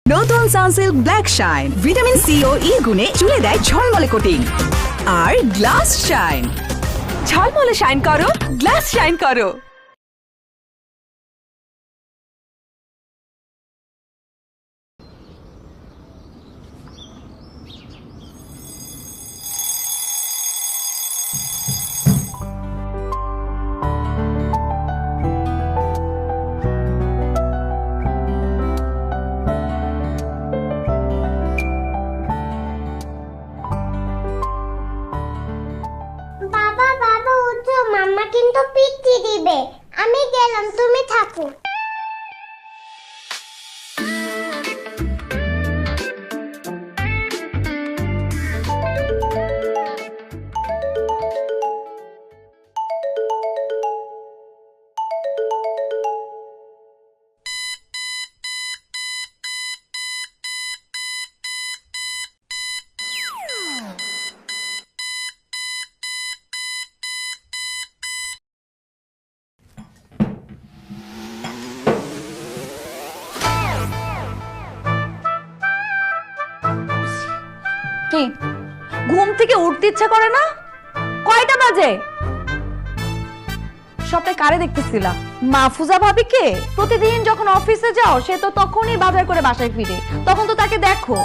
নতুন Sunsilk black shine vitamin C ও E গুণে চুলে দেয় ঝলমলে কোটিং আর গ্লাস শাইন। ঝলমলে শাইন করো, গ্লাস শাইন করো। মাম্মা কিন্তু পিচ্চি দিবে। আমি গেলাম, তুমি থাকো। ঘুম থেকে উঠতে ইচ্ছা করে না? কয়টা বাজে? সবটাই কারে দেখতেছিলা? মাহফুজা ভাবিকে? প্রতিদিন যখন অফিসে যাও সে তো তখনই বাজার করে বাসায় ফিরে, তখন তো তাকে দেখো।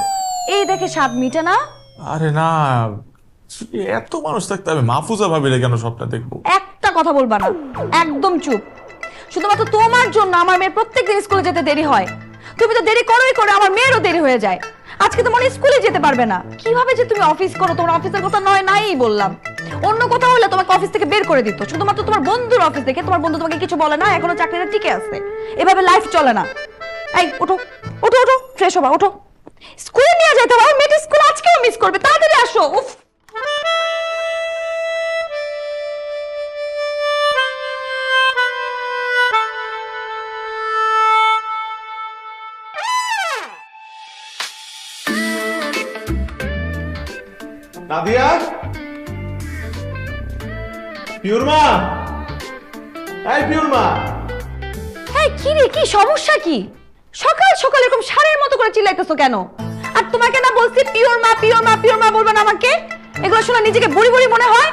এই দেখে স্বাদ মিটে না? আরে না, এত মানুষ থাকতে আমি মাহফুজা ভাবিলে কেন সবটা দেখবো? একটা কথা বলবা না, একদম চুপ। শুধুমাত্র তোমার জন্য আমার মেয়ের প্রত্যেকদিন স্কুলে যেতে দেরি হয়। তুমি তো দেরি করোই করো, আমার মেয়েরও দেরি হয়ে যায়। আজকে তো মনে স্কুলে যেতে পারবে না। কিভাবে যে তুমি অফিস করো, তোমার অফিসের কথা নয় নাই বললাম। অন্য কথা হলে তোমাকে অফিস থেকে বের করে দিত। শুধুমাত্র তোমার বন্ধুর অফিস দেখে তোমার বন্ধু তোমাকে কিছু বলে না, এখনো চাকরিটা টিকে আছে। এভাবে লাইফ চলে না। এই ওঠো ওঠো ওঠো, ফ্রেশ হবা, ওঠো। স্কুলে নিয়ে যেতে হবে, মেয়েটা স্কুল আজকেও মিস করবে। তাড়াতাড়ি আসো। উফ, নাদিয়া, পিওর মা, এই পিওর মা। এই কি রে, কি সমস্যা? কি সকাল সকাল এরকম সারের মতো করে চিল্লাইতেছো কেন? আর তোমাকে না বলছি পিওর মা পিওর মা পিওর মা বলবে না আমাকে? এগুলো শোনা নিজেকে বুড়ি বুড়ি মনে হয়?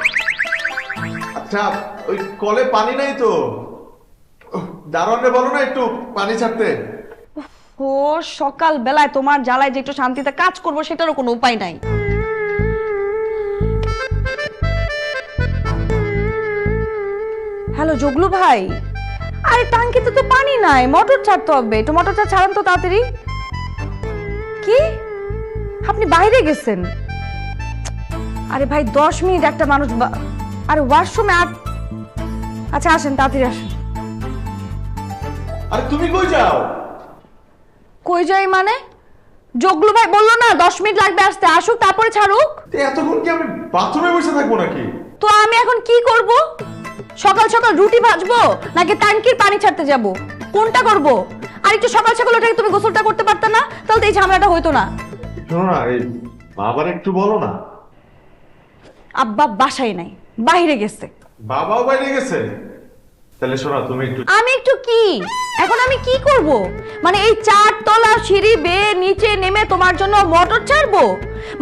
আচ্ছা, ওই কলে পানি নাই তো, দারোয়ানরে বলো না একটু পানি ছাড়তে। ও সকাল বেলায় তোমার জ্বালায় যে একটু শান্তিতে কাজ করবো সেটারও কোনো উপায় নাই। হ্যালো জগলু ভাই, আরে টাঙ্কিতে তো পানি নাই, মোটর ছাড়তে হবে। একটু মোটরটা ছাড়ান তো তাড়াতাড়ি। কি আপনি বাইরে গেছেন? আরে ভাই 10 মিনিট একটা মানুষ আরে ওয়াশরুমে আচ্ছা আসেন, তাড়াতাড়ি আসেন। আরে তুমি কই যাও? কই যাই মানে? জগলু ভাই বললো না 10 মিনিট লাগবে আসতে, আসুক তারপরে ছাড়ুক। এতক্ষণ কি আমি বাথরুমে বসে থাকবো নাকি? তো আমি এখন কি করব? সকাল সকাল রুটি ভাজবো নাকি ট্যাঙ্কির পানি ছাড়তে যাব? কোনটা করব? আর একটু সকাল সকাল উঠে তুমি গোসলটা করতে পারতে না? তাহলে তো এই ঝামেলাটা হইতো না। শোনো না, এই বাবার একটু বলো না। আব্বা বাসায় নাই, বাইরে গেছে। বাবাও বাইরে গেছে? তাহলে শোনো, তুমি একটু। আমি একটু কি এখন আমি কি করব? মানে এই 4 তলা সিঁড়ি বেয়ে নিচে নেমে তোমার জন্য মোটর ছাড়বো?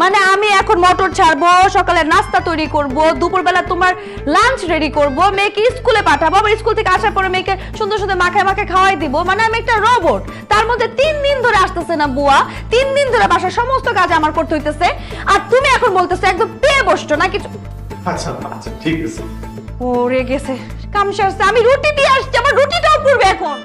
মানে আমি এখন মোটর ছাড়বো, সকালে নাস্তা তৈরি করব, দুপুরবেলা তোমার লাঞ্চ রেডি করব, মেয়েকে স্কুলে পাঠাবো, আবার স্কুল থেকে আসার পরে মেয়েকে সুন্দর সুন্দর মাখায় মাখায় খাওয়াই দিব। মানে আমি একটা রোবট। তার মধ্যে 3 দিন ধরে আসতেছে না বুয়া, 3 দিন ধরে বাসার সমস্ত কাজ আমার করতে হইতেছে। আর তুমি এখন বলতেছো একদম পেয়ে বসছো না কিছু। আচ্ছা আচ্ছা ঠিক আছে। ওরে গেছে কাম সারছে। আমি রুটি দিয়ে আসছি, আমার রুটিটাও পুড়বে এখন।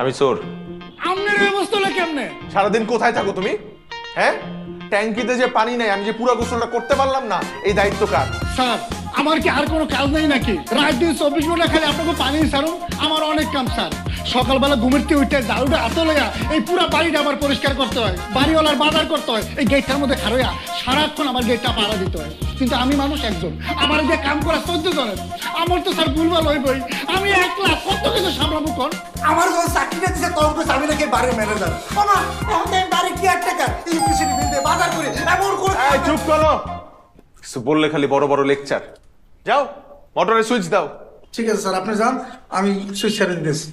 আমি চোর। আপনার অবস্থা হলো কেমনে? সারাদিন কোথায় থাকো তুমি? হ্যাঁ, ট্যাঙ্কিতে যে পানি নাই, আমি যে পুরো গোসলটা করতে পারলাম না, এই দায়িত্ব কার? স্যার, আমার কি আর কোনো কাজ নাই নাকি? রাত দিন 24 ঘন্টা খালি আপনাকে পানি ছাড়ুন, আমার অনেক কাম স্যার। সকালবেলা ঘুমের থেকে উঠে ঝাড়ুটা হাতে লইয়া এই পুরো বাড়িটা আমার পরিষ্কার করতে হয়, বাড়িওয়ালার বাজার করতে হয়, এই গেটটার মধ্যে খারইয়া সারাক্ষণ আমার গেটটা পাড়া দিতে হয়। কিন্তু আমি মানুষ একজন, আমার যে কাম করা 14 জনের, আমার তো স্যার ভুলভাল হইবই। আমি একলা কত কিছু সামলাবো কোন? আমার যখন চাকরিটা দিছে তখন তো আমি নাকি বাড়ির ম্যানেজার। মামা এখন তো আমি বাড়ি কি আর টাকা ইলেকট্রিসিটি বিল দিয়ে বাজার করি এমন করে। এই চুপ করো, কিছু বললে খালি বড় বড় লেকচার। যাও মোটরে সুইচ দাও। ঠিক আছে স্যার, আপনি যান, আমি সুইচ ছেড়ে দিতেছি।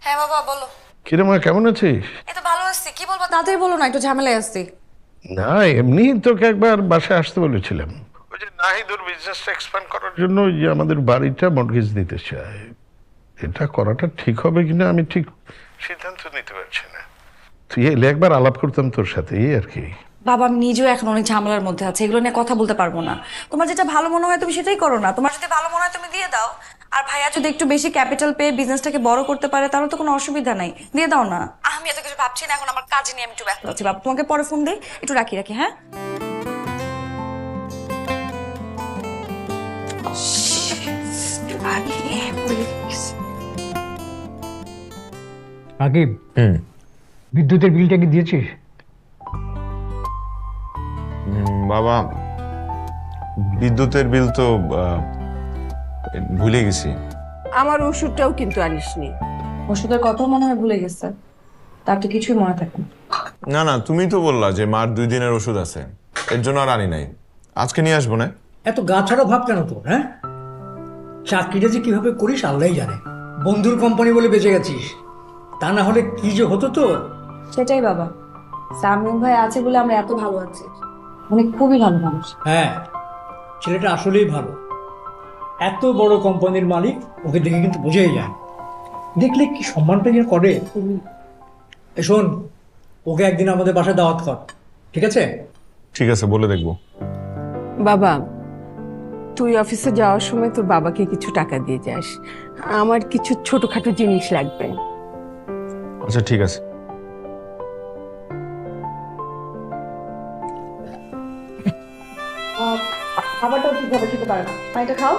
হ্যাঁ বাবা বলো। কিরে মা, কেমন আছিস? এই তো ভালো আছি, কি বলবো তাড়াতাড়ি বলো না, একটু ঝামেলায় আছি। না এমনি তোকে একবার বাসায় আসতে বলেছিলাম। ওই যে নাহিদুর বিজনেসটা এক্সপ্যান্ড করার জন্য ওই যে আমাদের বাড়িটা মর্টগেজ দিতে চায়, এটা করাটা ঠিক হবে কিনা আমি ঠিক সিদ্ধান্ত নিতে পারছি না। তুই এলে একবার আলাপ করতাম তোর সাথে, এই আর কি। বাবা আমি নিজেও এখন অনেক ঝামেলার মধ্যে আছে, এগুলো নিয়ে কথা বলতে পারবো না। তোমার যেটা ভালো মনে হয় তুমি সেটাই করো না, তোমার যদি ভালো মনে হয় তুমি দিয়ে দাও। আর ভাইয়া যদি একটু বেশি ক্যাপিটাল পেয়ে বিজনেসটাকে বড় করতে পারে তাহলে তো কোনো অসুবিধা নাই, দিয়ে দাও না। আমি এত কিছু ভাবছি না, এখন আমার কাজ নিয়ে আমি একটু ব্যস্ত আছি। বাবা তোমাকে পরে ফোন দিই, একটু রাখি হ্যাঁ। আকিব, বিদ্যুতের বিলটা কি দিয়েছিস? বাবা বিদ্যুতের বিল তো ভুলে গেছি। আমার ওষুধটাও কিন্তু আনিসনি। ওষুধের কথাও মনে হয় ভুলে গেছে, তার তো কিছুই মনে থাকে না। না না, তুমি তো বললা যে মার 2 দিনের ওষুধ আছে, এর জন্য আর আনি নাই। আজকে নিয়ে আসবো না। এত গা ছাড়া ভাব কেন তোর? হ্যাঁ, চাকরিটা যে কিভাবে করিস আল্লাহই জানে। বন্ধুর কোম্পানি বলে বেঁচে গেছিস, তা না হলে কি যে হতো তোর। সেটাই বাবা, সামিউল ভাই আছে বলে আমরা এত ভালো আছি, মানে খুবই ভালো মানুষ। হ্যাঁ, ছেলেটা আসলেই ভালো, এত বড় কোম্পানির মালিক, ওকে দেখে কিন্তু বোঝাই যায়। দেখলে কি সম্মানটা যে করে। শোন, ওকে একদিন আমাদের বাসায় দাওয়াত কর, ঠিক আছে? ঠিক আছে, বলে দেখবো। বাবা তুই অফিসে যাওয়ার সময় তোর বাবাকে কিছু টাকা দিয়ে যাস, আমার কিছু ছোটখাটো জিনিস লাগবে। আচ্ছা ঠিক আছে। খাবারটাও ঠিকভাবে খেতে পারে না, পানিটা খাও।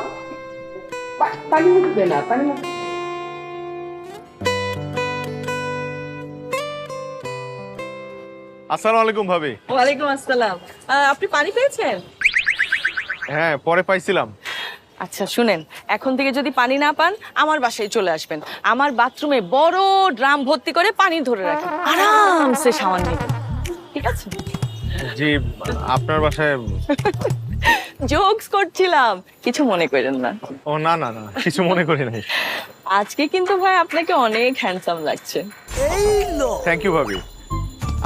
পানি মুখবে না, পানি মুখ। আসসালামু আলাইকুম ভাবি। ওয়ালাইকুম আসসালাম। আপনি পানি পেয়েছেন? হ্যাঁ, পরে পাইছিলাম। আচ্ছা শুনেন, এখন থেকে যদি পানি না পান আমার বাসায় চলে আসবেন। আমার বাথরুমে বড় ড্রাম ভর্তি করে পানি ধরে রাখেন, আরামসে শাওয়ার নেবেন, ঠিক আছে? জি, আপনার বাসায়? জোকস করছিলাম, কিছু মনে করেন না। ও না না না, কিছু মনে করি নাই। আজকে কিন্তু ভাই আপনাকে অনেক হ্যান্ডসাম লাগছে। থ্যাংক ইউ ভাবি।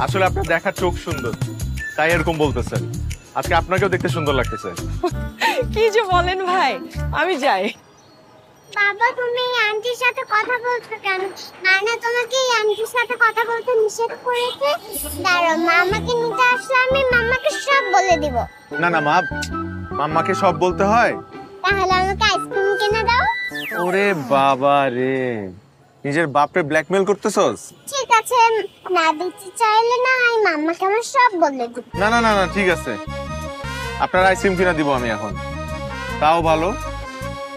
আসলে আপনার দেখার চোখ সুন্দর, তাই এরকম বলতেছেন। আজকে আপনাকেও দেখতে সুন্দর লাগতেছে। কি যে বলেন ভাই, আমি যাই। বাবা তুমি এই আন্টির সাথে কথা বলছো কেন? নানা তোমাকে এই আন্টির সাথে কথা বলতে নিষেধ করেছে। দাঁড়াও, মামাকে নিতে আসলে আমি মামাকে সব বলে দিব। না না মা, মাম্মাকে সব বলতে হয়? তাহলে আমাকে আইসক্রিম কিনে দাও। ওরে বাবা রে, নিজের বাপরে ব্ল্যাকমেল করতেছস? ঠিক আছে, না দিতে চাইলে না আমি মাম্মাকে আমার সব বলে দিব। না না না না, ঠিক আছে, আপনার আইসক্রিম কিনা দিব আমি এখন। তাও ভালো,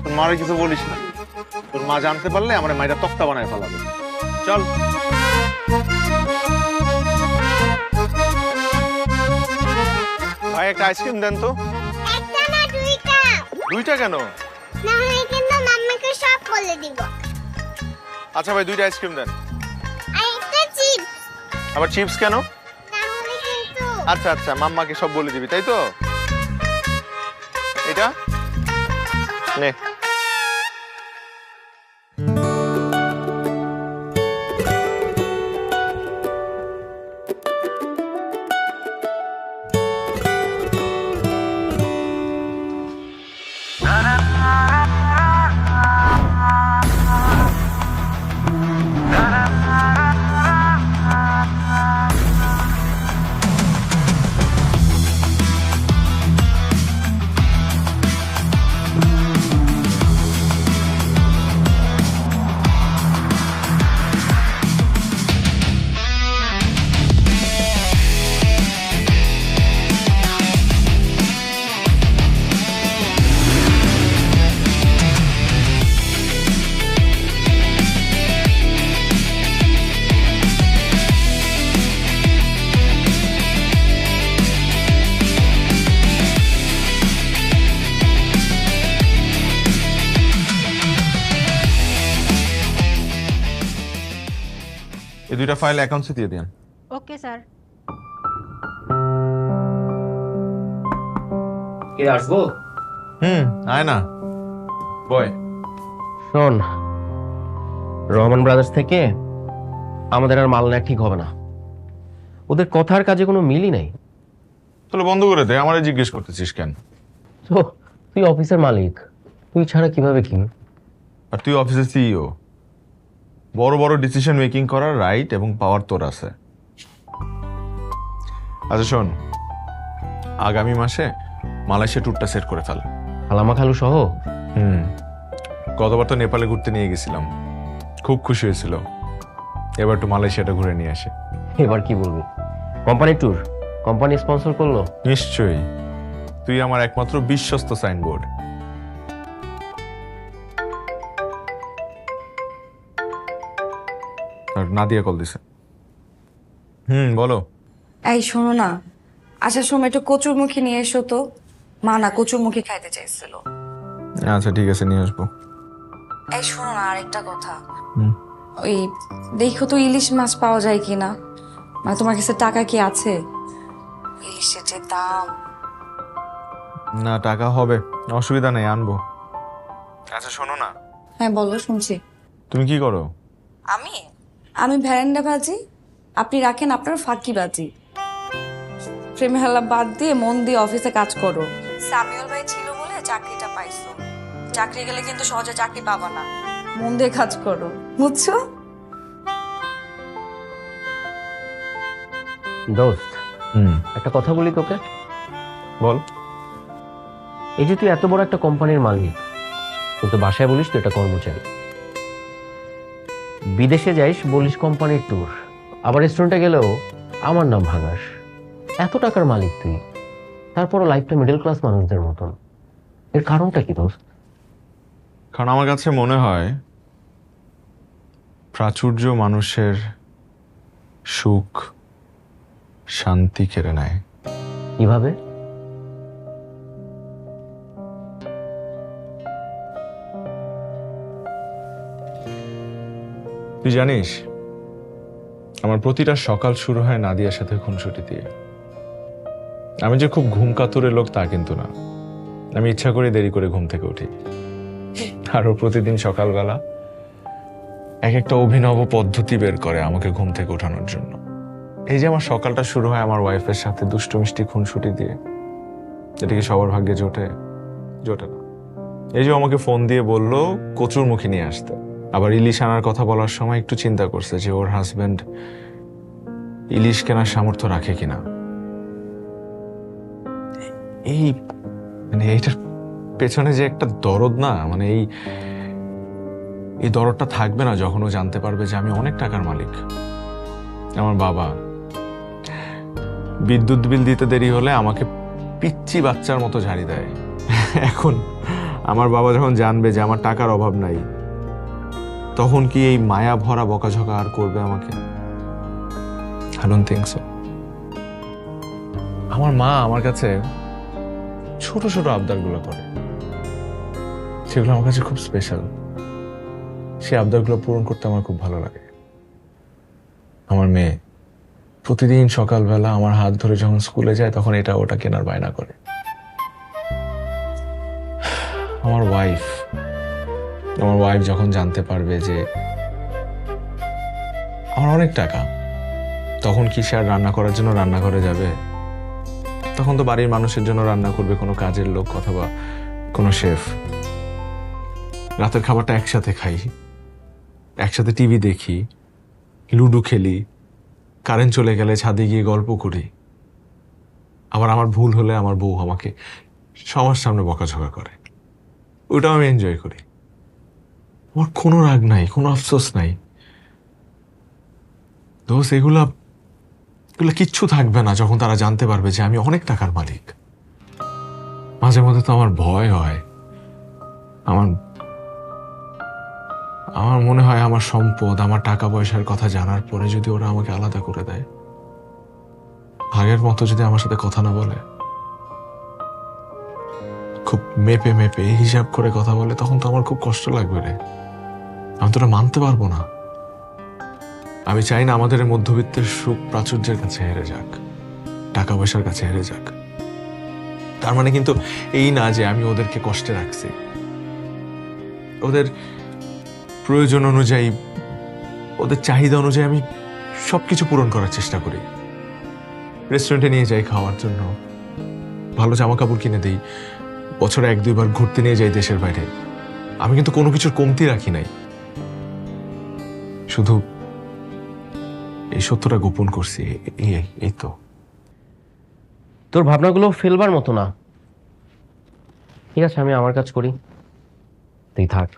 তোর মারে কিছু বলিস না, তোর মা জানতে পারলে আমার মায়েরা তক্তা বানায় ফেলাবে। চল ভাই, একটা আইসক্রিম দেন তো। একটা না দুইটা। দুইটা কেন? না হয় কিন্তু মাম্মাকে সব বলে দিব। আচ্ছা ভাই, দুইটা আইসক্রিম দেন। আর একটা চিপস। আবার চিপস কেন? না হলে কিন্তু। আচ্ছা আচ্ছা, মাম্মাকে সব বলে দিবি তাই তো? এটা নে। 2টা ফাইল অ্যাকাউন্টসে দিয়ে দেন। Okay sir. কে আসবো? আয় না বয়। শোন, রহমান ব্রাদার্স থেকে আমাদের আর মাল নেওয়া ঠিক হবে না। ওদের কথার কাজে কোনো মিলই নাই। তাহলে বন্ধ করে দে, আমারে জিজ্ঞেস করতেছিস কেন? তো তুই অফিসের মালিক, তুই ছাড়া কিভাবে কি? আর তুই অফিসের সিইও, বড় বড় ডিসিশন মেকিং করার রাইট এবং পাওয়ার তোর আছে। আচ্ছা শোন, আগামী মাসে মালয়েশিয়া ট্যুরটা সেট করে ফেল। খালামা খালু সহ? গতবার তো নেপালে ঘুরতে নিয়ে গেছিলাম, খুব খুশি হয়েছিল। এবার একটু মালয়েশিয়াটা ঘুরে নিয়ে আসে। এবার কি বলবি? কোম্পানি ট্যুর, কোম্পানি স্পন্সর করলো? নিশ্চয়ই, তুই আমার একমাত্র বিশ্বস্ত সাইনবোর্ড। আর নাদিয়া কল দিছে। বলো। এই শোনো না, আসার সময় একটু কচুরমুখী নিয়ে এসো তো। মা না কচুরমুখী খাইতে চাইছিল। আচ্ছা ঠিক আছে, নিয়ে আসবো। এই শোনো না, আরেকটা কথা, ওই দেখো তো ইলিশ মাছ পাওয়া যায় কিনা। মানে তোমার কাছে টাকা কি আছে? ইলিশের যে দাম। না, টাকা হবে, অসুবিধা নেই, আনবো। আচ্ছা শোনো না। হ্যাঁ বলো, শুনছি। তুমি কি করো? আমি ভ্যারেন্ডা বাজি, আপনি রাখেন আপনার ফাঁকি বাজি। প্রেমে হাল্লা বাদ দিয়ে মন দিয়ে অফিসে কাজ করো। সামিউল ভাই ছিল বলে চাকরিটা পাইছো। চাকরি গেলে কিন্তু সহজে চাকরি পাবা না, মন দিয়ে কাজ করো, বুঝছো? দোস্ত, একটা কথা বলি তোকে। বল। এই যে তুই এত বড় একটা কোম্পানির মালিক, কিন্তু বাসায় বলিস তুই একটা কর্মচারী। বিদেশে যাইস বলিস কোম্পানির ট্যুর, আবার রেস্টুরেন্টে গেলেও আমার নাম ভাঙাস। এত টাকার মালিক তুই, তারপরও লাইফটা মিডল ক্লাস মানুষদের মতন। এর কারণটা কি দোস্ত? কারণ আমার কাছে মনে হয় প্রাচুর্য মানুষের সুখ শান্তি কেড়ে নেয়। কিভাবে? তুই জানিস আমার প্রতিটা সকাল শুরু হয় নাদিয়ার সাথে খুনসুটি দিয়ে। আমি যে খুব ঘুম কাতুরে লোক তা কিন্তু না, আমি ইচ্ছা করে দেরি করে ঘুম থেকে উঠি। আরো প্রতিদিন সকালবেলা এক একটা অভিনব পদ্ধতি বের করে আমাকে ঘুম থেকে ওঠানোর জন্য। এই যে আমার সকালটা শুরু হয় আমার ওয়াইফের সাথে দুষ্টু মিষ্টি খুনসুটি দিয়ে, এটা কি সবার ভাগ্যে জোটে? জোটে না। এই যে আমাকে ফোন দিয়ে বললো কচুর মুখী নিয়ে আসতে, আবার ইলিশ আনার কথা বলার সময় একটু চিন্তা করছে যে ওর হাজবেন্ড ইলিশ কেনার সামর্থ্য রাখে কিনা। এই মানে এইটার পেছনে যে একটা দরদ না, মানে এই দরদটা থাকবে না যখন ও জানতে পারবে যে আমি অনেক টাকার মালিক। আমার বাবা বিদ্যুৎ বিল দিতে দেরি হলে আমাকে পিচ্চি বাচ্চার মতো ঝাড়ি দেয়। এখন আমার বাবা যখন জানবে যে আমার টাকার অভাব নাই, তখন কি এই মায়া ভরা বকাঝকা আর করবে আমাকে? I don't think so. আমার মা আমার কাছে ছোট ছোট আবদারগুলো করে, সেগুলো আমার কাছে খুব স্পেশাল। সেই আবদারগুলো পূরণ করতে আমার খুব ভালো লাগে। আমার মেয়ে প্রতিদিন সকালবেলা আমার হাত ধরে যখন স্কুলে যায় তখন এটা ওটা কেনার বায়না করে। আমার ওয়াইফ যখন জানতে পারবে যে আমার অনেক টাকা, তখন কি সে আর রান্না করার জন্য রান্নাঘরে যাবে? তখন তো বাড়ির মানুষের জন্য রান্না করবে কোনো কাজের লোক অথবা কোনো শেফ। রাতের খাবারটা একসাথে খাই, একসাথে টিভি দেখি, লুডো খেলি, কারেন্ট চলে গেলে ছাদে গিয়ে গল্প করি। আবার আমার ভুল হলে আমার বউ আমাকে সবার সামনে বকাঝকা করে, ওটাও আমি এনজয় করি। আমার কোনো রাগ নাই, কোনো আফসোস নাই। দোষ এগুলা কিচ্ছু থাকবে না যখন তারা জানতে পারবে যে আমি অনেক টাকার মালিক। মাঝে মধ্যে তো আমার ভয় হয়, আমার মনে হয় আমার সম্পদ, আমার টাকা পয়সার কথা জানার পরে যদি ওরা আমাকে আলাদা করে দেয়, আগের মতো যদি আমার সাথে কথা না বলে, খুব মেপে মেপে হিসাব করে কথা বলে, তখন তো আমার খুব কষ্ট লাগবে রে। আমি তো এটা মানতে পারবো না। আমি চাই না আমাদের এই মধ্যবিত্তের সুখ প্রাচুর্যের কাছে হেরে যাক, টাকা পয়সার কাছে হেরে যাক। তার মানে কিন্তু এই না যে আমি ওদেরকে কষ্টে রাখছি। ওদের প্রয়োজন অনুযায়ী, ওদের চাহিদা অনুযায়ী আমি সবকিছু পূরণ করার চেষ্টা করি। রেস্টুরেন্টে নিয়ে যাই খাওয়ার জন্য, ভালো জামা কাপড় কিনে দিই, বছরে 1-2 বার ঘুরতে নিয়ে যাই দেশের বাইরে। আমি কিন্তু কোনো কিছুর কমতি রাখি নাই, শুধু এই সত্যটা গোপন করছি। এই তো। তোর ভাবনাগুলো ফেলবার মতো না। ঠিক আছে, আমি আমার কাজ করি, তুই থাক।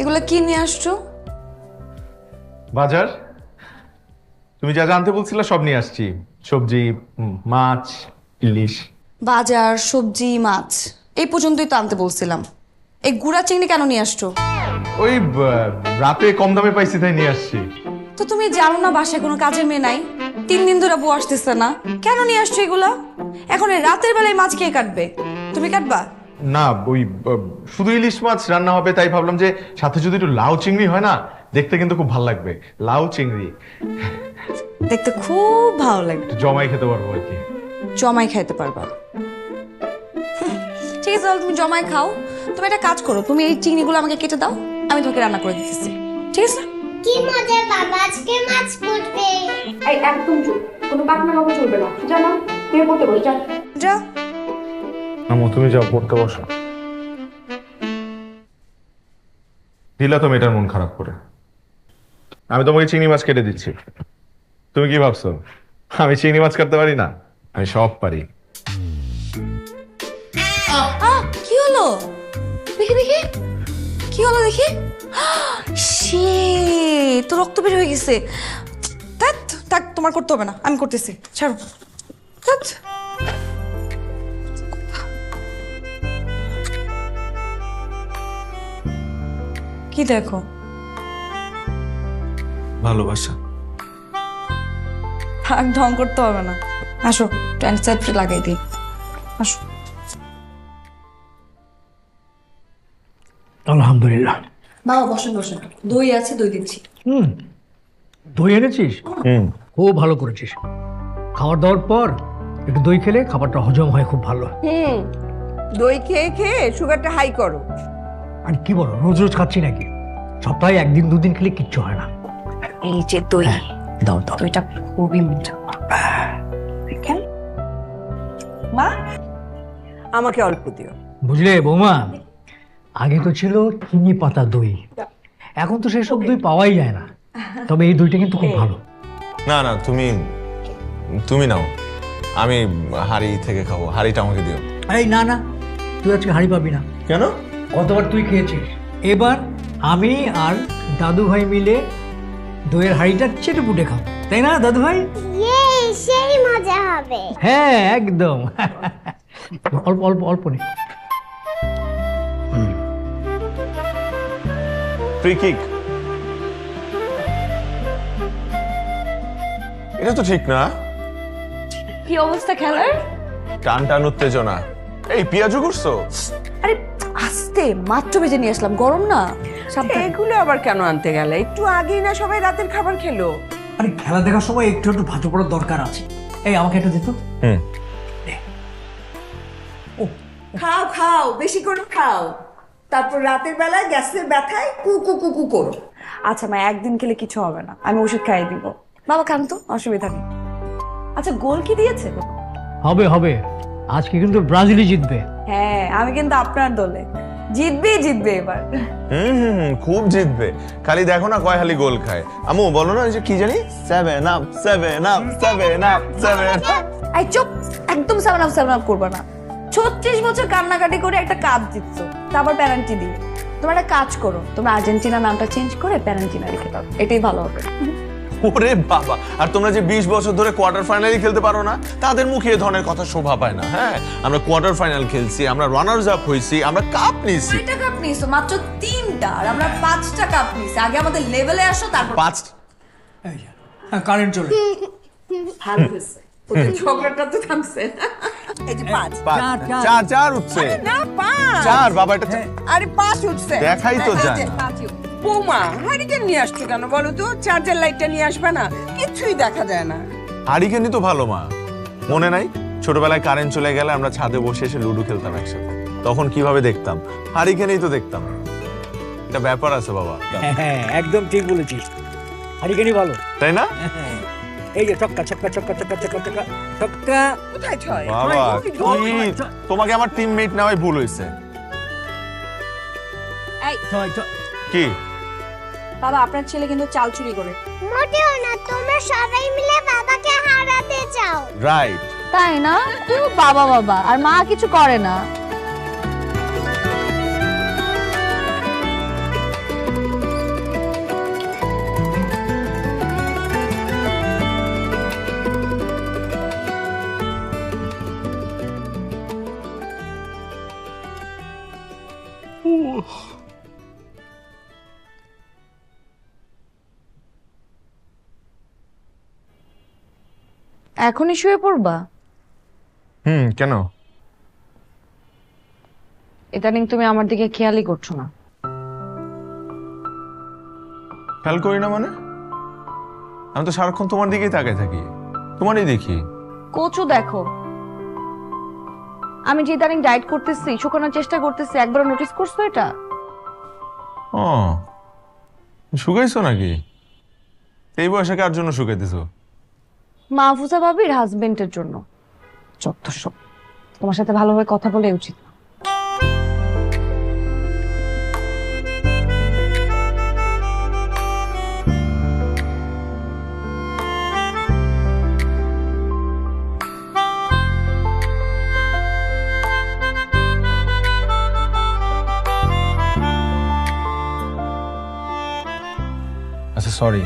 এগুলো কি নিয়ে আসছো? বাজার, তুমি যা জানতে বলছিলে সব নিয়ে আসছি। সবজি, মাছ, ইলিশ। বাজার, সবজি, মাছ এই পর্যন্তই তো আনতে বলছিলাম। এই গুড়া চিংড়ি কেন নিয়ে আসছো? ওই রাতে কম দামে পাইছি তাই নিয়ে আসছি। তো তুমি জানো না বাসায় কোনো কাজের মেয়ে নাই? 3 দিন ধরে বউ আসতেছে না, কেন নিয়ে আসছো এগুলা? এখন এই রাতের বেলায় মাছ কে কাটবে? তুমি কাটবা? না, ওই শুধু ইলিশ মাছ রান্না হবে তাই ভাবলাম যে সাথে যদি একটু লাউ চিংড়ি হয় না, দেখতে কিন্তু খুব ভালো লাগবে। লাউ চিংড়ি দেখতে খুব ভালো লাগবে, একটু জমাই খেতে পারবো আর কি। জমাই খাইতে পারবা? ঠিক আছে, তাহলে তুমি জমাই খাও। তুমি একটা কাজ করো, তুমি এই চিংড়িগুলো আমাকে কেটে দাও, আমি তোমাকে রান্না করে দিতেছি। ঠিক আছে? কি মজা বাবা, আজকে মাছ করবে। এই একদম চুপ, কোনো পাকনা বাবু চলবে না। যা মা, তুমি পড়তে বসো, যা যা। আমো, তুমি যাও পড়তে বসো। দিলা তো মেয়েটার মন খারাপ করে। আমি তোমাকে চিংড়ি মাছ কেটে দিচ্ছি। তুমি কি ভাবছো আমি চিংড়ি মাছ কাটতে পারি না? আমি সব পারি। কি হলো? দেখি দেখি, কি হলো দেখি। শি, তো রক্ত বের হয়ে গেছে। থাক থাক, তোমার করতে হবে না, আমি করতেছি, ছাড়ো। থাক। কি দেখো? ভালোবাসা। থাক, ঢং করতে হবে না। আসো, ট্যান্সাইড লাগাই দিই। আসো। আলহামদুলিল্লাহ। বাবা বসেন বসেন, দই আছে, দই দিচ্ছি। দই এনেছিস? খুব ভালো করেছিস। খাবার দাওয়ার পর একটু দই খেলে খাবারটা হজম হয় খুব ভালো। দই খেয়ে খেয়ে সুগারটা হাই করো। আর কি বলো, রোজ রোজ খাচ্ছি নাকি? সপ্তাহে 1-2 দিন খেলে কিচ্ছু হয় না। এই যে দই, দাও দাও। দইটা খুবই মিঠা। দেখেন মা, আমাকে অল্প দিও। বুঝলে বৌমা, আগে তো ছিল চিনি পাতা দই, এখন তো সেসব দই পাওয়াই যায় না। তবে এই দইটা কিন্তু খুব ভালো। না না, তুমি নাও, আমি হাড়ি থেকে খাবো। হাড়িটা আমাকে দিও। এই না না, তুই আজকে হাঁড়ি পাবি না। কেন? কতবার তুই খেয়েছিস, এবার আমি আর দাদু ভাই মিলে দইয়ের হাঁড়িটা চেটে পুটে খাও, তাই না দাদু ভাই? সেই মজা হবে। হ্যাঁ একদম। অল্প অল্প অল্প নে। Free kick. এটা তো ঠিক না। কি অবস্থা খেলার? টান টান উত্তেজনা। এই পেঁয়াজু করছো? আরে আস্তে, মাত্র ভেজে নিয়ে আসলাম, গরম না। এগুলো আবার কেন আনতে গেলে? একটু আগেই না সবাই রাতের খাবার খেলো। আরে খেলা দেখার সময় একটু একটু ভাজা পড়ার দরকার আছে। এই আমাকে একটু দিত। হুম। ও খাও খাও, বেশি করে খাও, তারপর রাতের বেলায় গ্যাসের ব্যথায় কুকু কুকু করো। আচ্ছা মা, একদিন খেলে কিছু হবে না, আমি ওষুধ খাইয়ে দিব। বাবা খান তো, অসুবিধা নেই। আচ্ছা গোল কি দিয়েছে? হবে হবে, আজকে কিন্তু ব্রাজিলই জিতবে। হ্যাঁ, আমি কিন্তু আপনার দলে, জিতবে এবার। খুব জিতবে, খালি দেখো না কয় হালি গোল খায়। আম্মু বলো না ওই যে কি জানি 7 আপ 7 আপ 7 আপ 7 আপ। এই চুপ, একদম সেভেন আপ করবা না। 36 বছর কান্নাকাটি করে একটা কাপ জিতছো, তারপর প্যারেন্টি দিয়ে। তোমরা একটা কাজ করো, তোমরা আর্জেন্টিনা নামটা চেঞ্জ করে প্যারেন্টিনা রেখে দাও, এটাই ভালো হবে। ওরে বাবা, আর তোমরা যে 20 বছর ধরে কোয়ার্টার ফাইনালই খেলতে পারো না, তাদের মুখে এ ধরনের কথা শোভা পায় না। হ্যাঁ, আমরা কোয়ার্টার ফাইনাল খেলছি, আমরা রানার্স আপ হইছি, আমরা কাপ নিয়েছি। 9টা কাপ নিছো, মাত্র 3টা, আর আমরা 5টা কাপ নিছি। আগে আমাদের লেভেলে আসো, তারপর 5। কারেন্ট চলে। ভালো হয়েছে, ওদের ঝগড়াটা তো থামছে। এই যে 5 4 উঠছে না 5 4 বাবা, এটা আরে 5 উঠছে, দেখাই তো যায়। বৌমা হারিকেন নিয়ে আসছো কেন বলো তো? চার্জার লাইটটা নিয়ে আসবে না, কিছুই দেখা যায় না। হারিকেনই তো ভালো মা, মনে নাই ছোটবেলায় কারেন্ট চলে গেলে আমরা ছাদে বসে এসে লুডো খেলতাম একসাথে, তখন কিভাবে দেখতাম? হারিকেনই তো দেখতাম। এটা ব্যাপার আছে বাবা। হ্যাঁ একদম ঠিক বলেছিস, হারিকেনই ভালো, তাই না? এই যে ছক্কা ছক্কা ছক্কা ছক্কা ছক্কা ছক্কা ছক্কা। কোথায় ছয়? বাবা কি, তোমাকে আমার টিমমেট নেওয়াই ভুল হয়েছে। ছয় ছয়। কি বাবা, আপনার ছেলে কিন্তু চাল চুরি করে। মোটেও না, তোমরা সবাই মিলে বাবাকে হারাতে চাও। রাইট, তাই না? তুই বাবা বাবা, আর মা কিছু করে না। এখনই শুয়ে পড়বা? কেন? ইদানিং তুমি আমার দিকে খেয়ালই করছো না। খেয়াল করি না মানে? আমি তো সারাক্ষণ তোমার দিকেই তাকায় থাকি, তোমারই দেখি। কোচু দেখো, আমি যে ইদানিং ডায়েট করতেছি, শুকানোর চেষ্টা করতেছি, একবার নোটিস করছো এটা? ও, শুকাইছো নাকি? এই বয়সে কার জন্য শুকাইতেছো? মাহফুজা ভাবির হাজবেন্ডের জন্য। যত সব, তোমার সাথে ভালোভাবে কথা বলে উচিত না। আচ্ছা সরি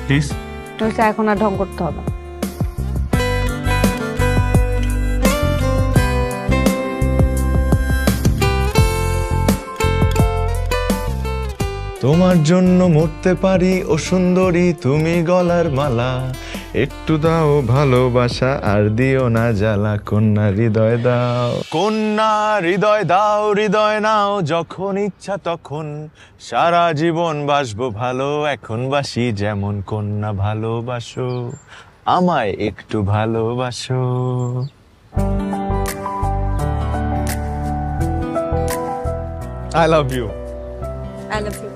প্লিজ। তুমি এখন আর ঢং করতে হবে। তোমার জন্য মরতে পারি ও সুন্দরী তুমি গলার মালা, একটু দাও ভালোবাসা আর দিও না জ্বালা, কন্যা হৃদয় দাও, কন্যা হৃদয় দাও, হৃদয় নাও যখন ইচ্ছা তখন, সারা জীবন বাসবো ভালো, এখন বাসি যেমন, কন্যা ভালোবাসো আমায় একটু ভালোবাসো। I love you. I love you.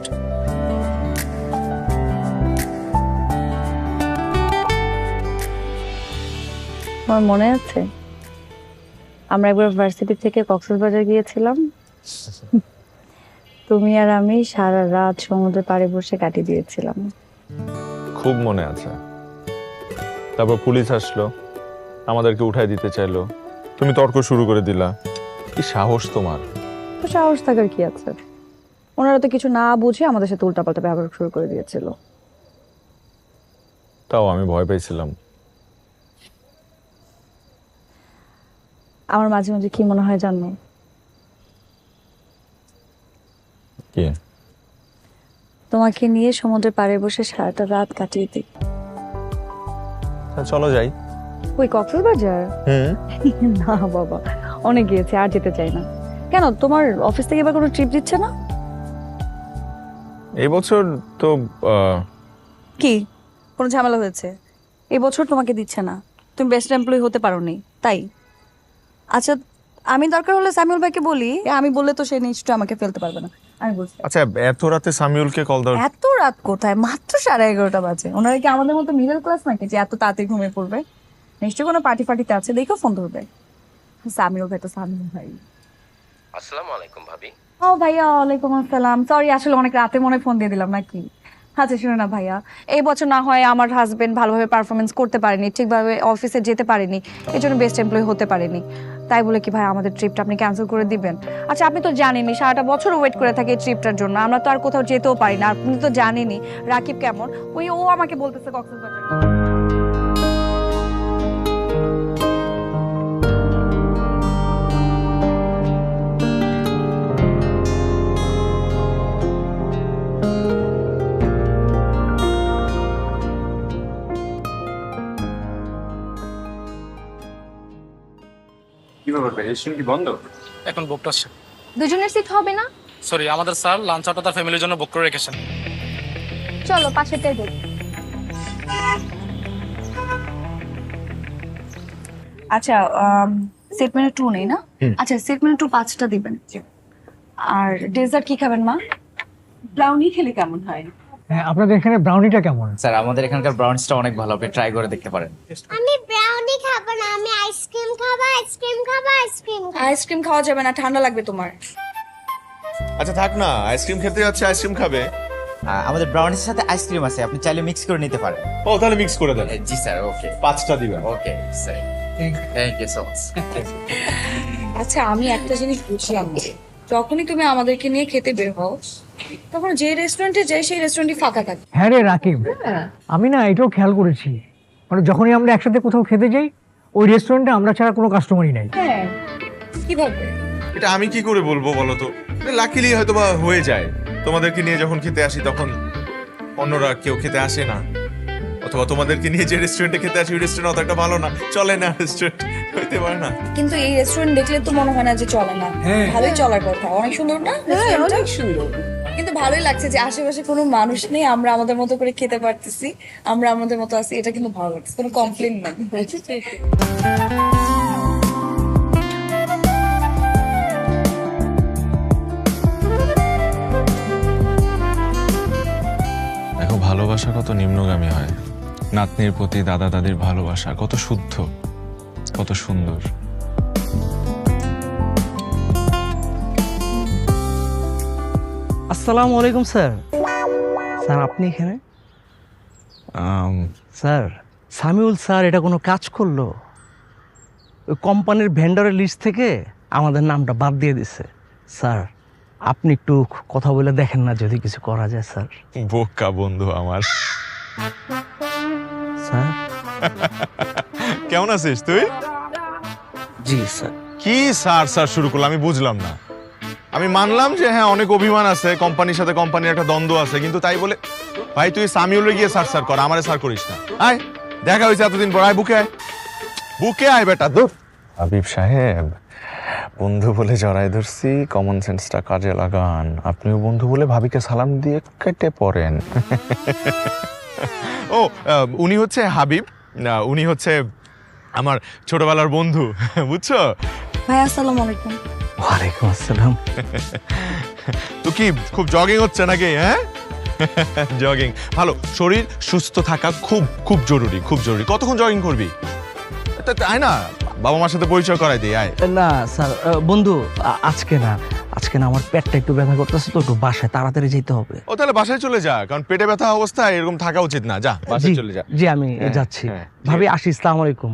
আমার মনে আছে আমরা একবার ভার্সিটি থেকে কক্সবাজার গিয়েছিলাম, তুমি আর আমি সারা রাত সমুদ্রের পাড়ে বসে কাটিয়ে দিয়েছিলাম। খুব মনে আছে। তারপর পুলিশ আসলো, আমাদেরকে উঠাই দিতে চাইলো, তুমি তর্ক শুরু করে দিলা। কি সাহস তোমার! তো সাহস থাকার কি আছে, ওনারা তো কিছু না বুঝে আমাদের সাথে উল্টাপাল্টা ব্যবহার শুরু করে দিয়েছিল। তাও আমি ভয় পেয়েছিলাম। আমার মাঝে মাঝে কি মনে হয় জানো? কি? তোমাকে নিয়ে সমুদ্রের পাড়ে বসে সারাটা রাত কাটিয়ে দিই। চলো যাই। ওই কক্সবাজার? না বাবা, অনেক গিয়েছে, আর যেতে চাই না। কেন, তোমার অফিস থেকে এবার কোনো ট্রিপ দিচ্ছে না? এই বছর তো কি কোনো ঝামেলা হয়েছে? এই বছর তোমাকে দিচ্ছে না? তুমি বেস্ট এমপ্লয়ি হতে পারো নি তাই। আচ্ছা আমি দরকার হলে সামিউল ভাইকে বলি, আমি বললে তো সে নিশ্চয়ই আমাকে ফেলতে পারবে না। আমি বলছি আচ্ছা এত রাতে সামিউলকে কল দাও। এত রাত কোথায়, মাত্র 11:30 বাজে। ওনারা কি আমাদের মতো মিডল ক্লাস নাকি যে এত তাড়াতাড়ি ঘুমিয়ে পড়বে? নিশ্চয়ই কোনো পার্টি ফার্টিতে আছে, দেখো ফোন ধরবে। সামিউল ভাই তো সামিউল ভাই। আসসালামু আলাইকুম ভাবি। ও ভাইয়া ওয়ালাইকুম আসসালাম। সরি আসলে অনেক রাতে মনে ফোন দিয়ে দিলাম নাকি। আচ্ছা শুনে না ভাইয়া, এই বছর না হয় আমার হাজবেন্ড ভালোভাবে পারফরমেন্স করতে পারেনি, ঠিকভাবে অফিসে যেতে পারেনি, এই জন্য বেস্ট এমপ্লয়ি হতে পারেনি। তাই বলে কি ভাই আমাদের ট্রিপটা আপনি ক্যান্সেল করে দিবেন? আচ্ছা আপনি তো জানেনই সারাটা বছর ওয়েট করে থাকি এই ট্রিপটার জন্য, আমরা তো আর কোথাও যেতেও পারি না। আপনি তো জানেনই রাকিব কেমন, ও আমাকে বলতেছে কক্সবাজার। কি ব্যাপার ভাই, রেস্টুরেন্ট কি বন্ধ? এখন বুকড আছে। দুজনের সিট হবে না? সরি, আমাদের স্যার লাঞ্চ আউটটা তার ফ্যামিলির জন্য বুক করে রেখেছেন। চলো পাশেরটাই দেখি। আচ্ছা সেট মেনু 2 নেই না? আচ্ছা সেট মেনু 2 5টা দিবেন। আর ডেজার্ট কি খাবেন মা? ব্রাউনি খেলে কেমন হয়? হ্যাঁ, আপনাদের এখানে ব্রাউনিটা কেমন? স্যার আমাদের এখানকার ব্রাউনিটা অনেক ভালো, আপনি ট্রাই করে দেখতে পারেন। আমি ব্রাউনি খাবো না, আমি আইসক্রিম খাবো, আইসক্রিম খাবো, আইসক্রিম খাবো। আইসক্রিম খাওয়া যাবে না, ঠান্ডা লাগবে তোমার। আচ্ছা থাক না, আইসক্রিম খেতে যাচ্ছে, আইসক্রিম খাবে। আমাদের ব্রাউনির সাথে আইসক্রিম আছে, আপনি চাইলে মিক্স করে নিতে পারেন। ও তাহলে মিক্স করে দেন। জি স্যার, ওকে 5টা দিবেন। Okay sir, thank you so much. আচ্ছা আমি একটা জিনিস বুঝলাম না, যখনই তুমি আমাদেরকে নিয়ে খেতে বের হও তখন যে রেস্টুরেন্টে যাই সেই রেস্টুরেন্টই ফাঁকা থাকে। হ্যাঁ রে রাকিব, আমি না এটাও খেয়াল করেছি, মানে যখনই আমরা একসাথে কোথাও খেতে যাই ওই রেস্টুরেন্টে আমরা ছাড়া কোনো কাস্টমারই নাই। হ্যাঁ কিভাবে? এটা আমি কি করে বলবো বলো তো, লাকিলি হয়তো বা হয়ে যায়। তোমাদেরকে নিয়ে যখন খেতে আসি তখন অন্যরা কেউ খেতে আসে না, অথবা তোমাদেরকে নিয়ে যে রেস্টুরেন্টে খেতে আসি ওই রেস্টুরেন্ট অত একটা ভালো না, চলে না, রেস্টুরেন্ট হইতে পারে না। কিন্তু এই রেস্টুরেন্ট দেখলে তো মনে হয় না যে চলে না, ভালোই চলার কথা। অনেক সুন্দর না? অনেক সুন্দর। কিন্তু ভালোই লাগছে যে আশেপাশে কোনো মানুষ নেই, আমরা আমাদের মতো করে খেতে পারতেছি, আমরা আমাদের মতো আছি, এটা কিন্তু ভালো লাগছে, কোনো কমপ্লেন নাই। দেখো ভালোবাসা কত নিম্নগামী হয়, নাতনির প্রতি দাদা দাদির ভালোবাসা কত শুদ্ধ, কত সুন্দর। আসসালামু আলাইকুম স্যার। স্যার আপনি এখানে? স্যার সামিউল স্যার এটা কোনো কাজ করলো? ওই কোম্পানির ভেন্ডরের লিস্ট থেকে আমাদের নামটা বাদ দিয়ে দিছে। স্যার আপনি একটু কথা বলে দেখেন না যদি কিছু করা যায় স্যার। বোকা বন্ধু আমার। স্যার কেমন আছিস তুই? জি স্যার। কি স্যার স্যার শুরু করলাম আমি বুঝলাম না। আমি মানলাম যে হ্যাঁ অনেক অভিমান আছে, কোম্পানির সাথে কোম্পানির একটা দ্বন্দ্ব আছে, কিন্তু তাই বলে ভাই তুই সামিউলে গিয়ে স্যার স্যার কর, আমারে স্যার করিস না। আয় দেখা হয়েছে এতদিন পর, আয় বুকে আয়, বুকে আয় বেটা। দূর হাবিব সাহেব, বন্ধু বলে জড়াই ধরছি, কমন সেন্সটা কাজে লাগান। আপনিও বন্ধু বলে ভাবিকে সালাম দিয়ে কেটে পড়েন। ও উনি হচ্ছে হাবিব, উনি হচ্ছে আমার ছোটবেলার বন্ধু, বুঝছো? ভাই আসসালামু আলাইকুম। ওয়ালাইকুম আসসালাম। তো কি খুব জগিং হচ্ছে নাকি? হ্যাঁ জগিং ভালো, শরীর সুস্থ থাকা খুব খুব জরুরি, খুব জরুরি। কতক্ষণ জগিং করবি? আয় না বাবা মার সাথে পরিচয় করাই দিই, আয়। না স্যার বন্ধু আজকে না, আজকে না, আমার পেটটা একটু ব্যথা করতেছে তো, একটু বাসায় তাড়াতাড়ি যেতে হবে। ও তাহলে বাসায় চলে যা, কারণ পেটে ব্যথা অবস্থায় এরকম থাকা উচিত না। যা বাসায় চলে যা। জি আমি যাচ্ছি। ভাবি আসি, আসসালামু আলাইকুম।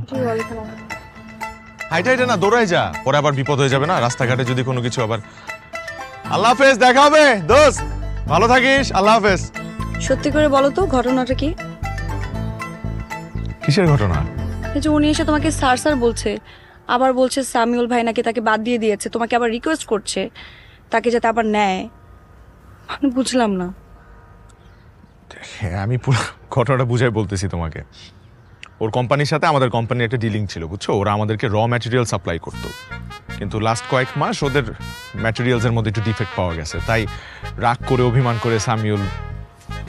হাইটা হাইটা না, দৌড়াই যা, পরে আবার বিপদ হয়ে যাবে না রাস্তাঘাটে যদি কোনো কিছু আবার। আল্লাহ হাফেজ, দেখা হবে দোস্ত, ভালো থাকিস, আল্লাহ হাফেজ। সত্যি করে বলো তো ঘটনাটা কি? কিসের ঘটনা? এই যে উনি এসে তোমাকে স্যার স্যার বলছে, আবার বলছে সামিউল ভাই নাকি তাকে বাদ দিয়ে দিয়েছে, তোমাকে আবার রিকোয়েস্ট করছে তাকে যাতে আবার নেয়। আমি বুঝলাম না। হ্যাঁ আমি পুরো ঘটনাটা বুঝাই বলতেছি তোমাকে। ওর কোম্পানির সাথে আমাদের কোম্পানির একটা ডিলিং ছিল, বুঝছো? ওরা আমাদেরকে র ম্যাটেরিয়াল সাপ্লাই করতো, কিন্তু লাস্ট কয়েক মাস ওদের ম্যাটেরিয়ালসের মধ্যে একটু ডিফেক্ট পাওয়া গেছে, তাই রাগ করে অভিমান করে সামিউল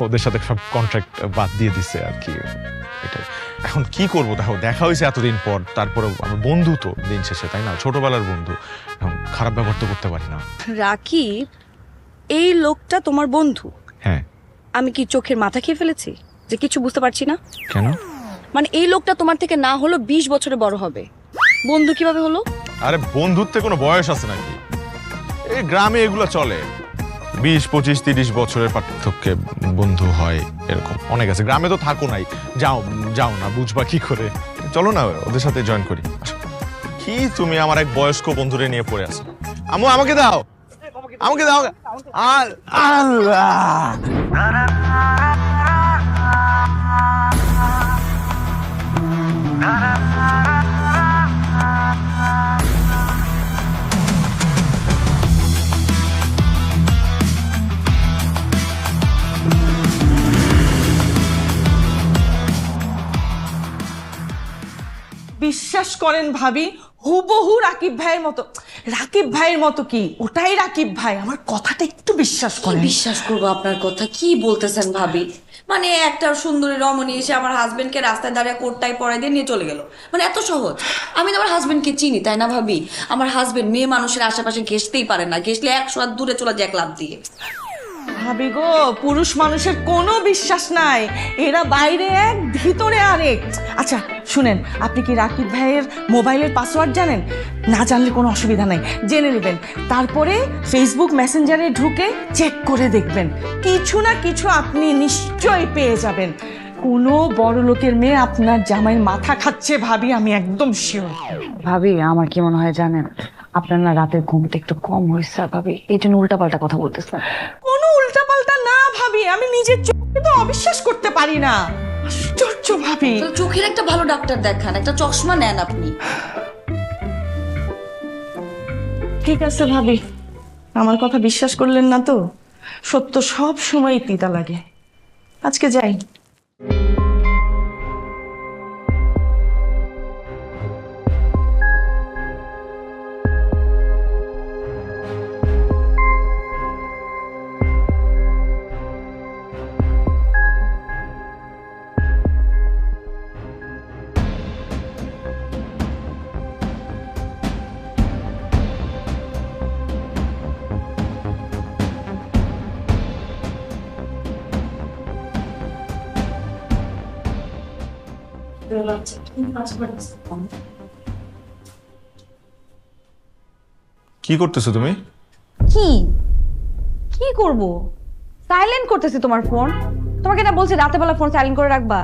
ওদের সাথে সব কন্ট্রাক্ট বাদ দিয়ে দিছে আর কি। এটাই এখন কি করবো? দেখো, দেখা হয়েছে এতদিন পর, তারপরে আমার বন্ধু তো দিন শেষে, তাই না? ছোটবেলার বন্ধু, এখন খারাপ ব্যবহার তো করতে পারি না। রাকিব, এই লোকটা তোমার বন্ধু? হ্যাঁ। আমি কি চোখের মাথা খেয়ে ফেলেছি যে কিছু বুঝতে পারছি না? কেন? মানে এই লোকটা তোমার থেকে না হলো 20 বছরে বড় হবে, বন্ধু কিভাবে হলো? আরে বন্ধুত্বে কোনো বয়স আছে নাকি? এই গ্রামে এগুলো চলে, 20, 25, 30 বছরের পার্থক্যে বন্ধু হয়, এরকম অনেক আছে। গ্রামে তো থাকো নাই, যাও যাও না, বুঝবা কি করে? চলো না ওদের সাথে জয়েন করি। কি তুমি আমার এক বয়স্ক বন্ধুরে নিয়ে পড়ে আছো? আমু আমাকে দাও, আমাকে দাও। আল্লাহ, বিশ্বাস করেন ভাবি, হুবহু রাকিব ভাইয়ের মতো। রাকিব ভাইয়ের মতো কি, ওটাই রাকিব ভাই। আমার কথাটা একটু বিশ্বাস করেন। বিশ্বাস করবো আপনার কথা? কি বলতেছেন ভাবি? মানে একটা সুন্দরী রমণী এসে আমার হাজবেন্ডকে রাস্তায় দাঁড়িয়ে কোটটাই পরাই দিয়ে নিয়ে চলে গেল, মানে এত সহজ? আমি তো আমার হাজবেন্ডকে চিনি, তাই না ভাবি? আমার হাজবেন্ড মেয়ে মানুষের আশেপাশে ঘেসতেই পারে না, ঘেসলে 100 হাত দূরে চলে যায় এক লাফ দিয়ে। ভাবি গো, পুরুষ মানুষের কোনো বিশ্বাস নাই, এরা বাইরে এক ভিতরে আরেক। আচ্ছা শুনেন, আপনি কি রাকিব ভাইয়ের মোবাইলের পাসওয়ার্ড জানেন? না জানলে কোনো অসুবিধা নাই, জেনে নেবেন। তারপরে ফেসবুক মেসেঞ্জারে ঢুকে চেক করে দেখবেন, কিছু না কিছু আপনি নিশ্চয়ই পেয়ে যাবেন। কোনো বড় লোকের মেয়ে আপনার জামাইয়ের মাথা খাচ্ছে ভাবি, আমি একদম শিওর। ভাবি আমার কি মনে হয় জানেন, আপনার না রাতের ঘুমটা একটু কম হয়েছে ভাবি, এই জন্য উল্টাপাল্টা কথা বলতেছেন। কোনো উল্টাপাল্টা না ভাবি, আমি নিজের চোখে তো অবিশ্বাস করতে পারি না। আশ্চর্য ভাবি। চোখের একটা ভালো ডাক্তার দেখান, একটা চশমা নেন আপনি। ঠিক আছে ভাবি, আমার কথা বিশ্বাস করলেন না তো? সত্য সব সময় তিতা লাগে। আজকে যাই। কি করতেছো তুমি? কি কি করব? সাইলেন্ট করতেছি তোমার ফোন। তোমাকে না বলছি রাতে বেলা ফোন সাইলেন্ট করে রাখবা,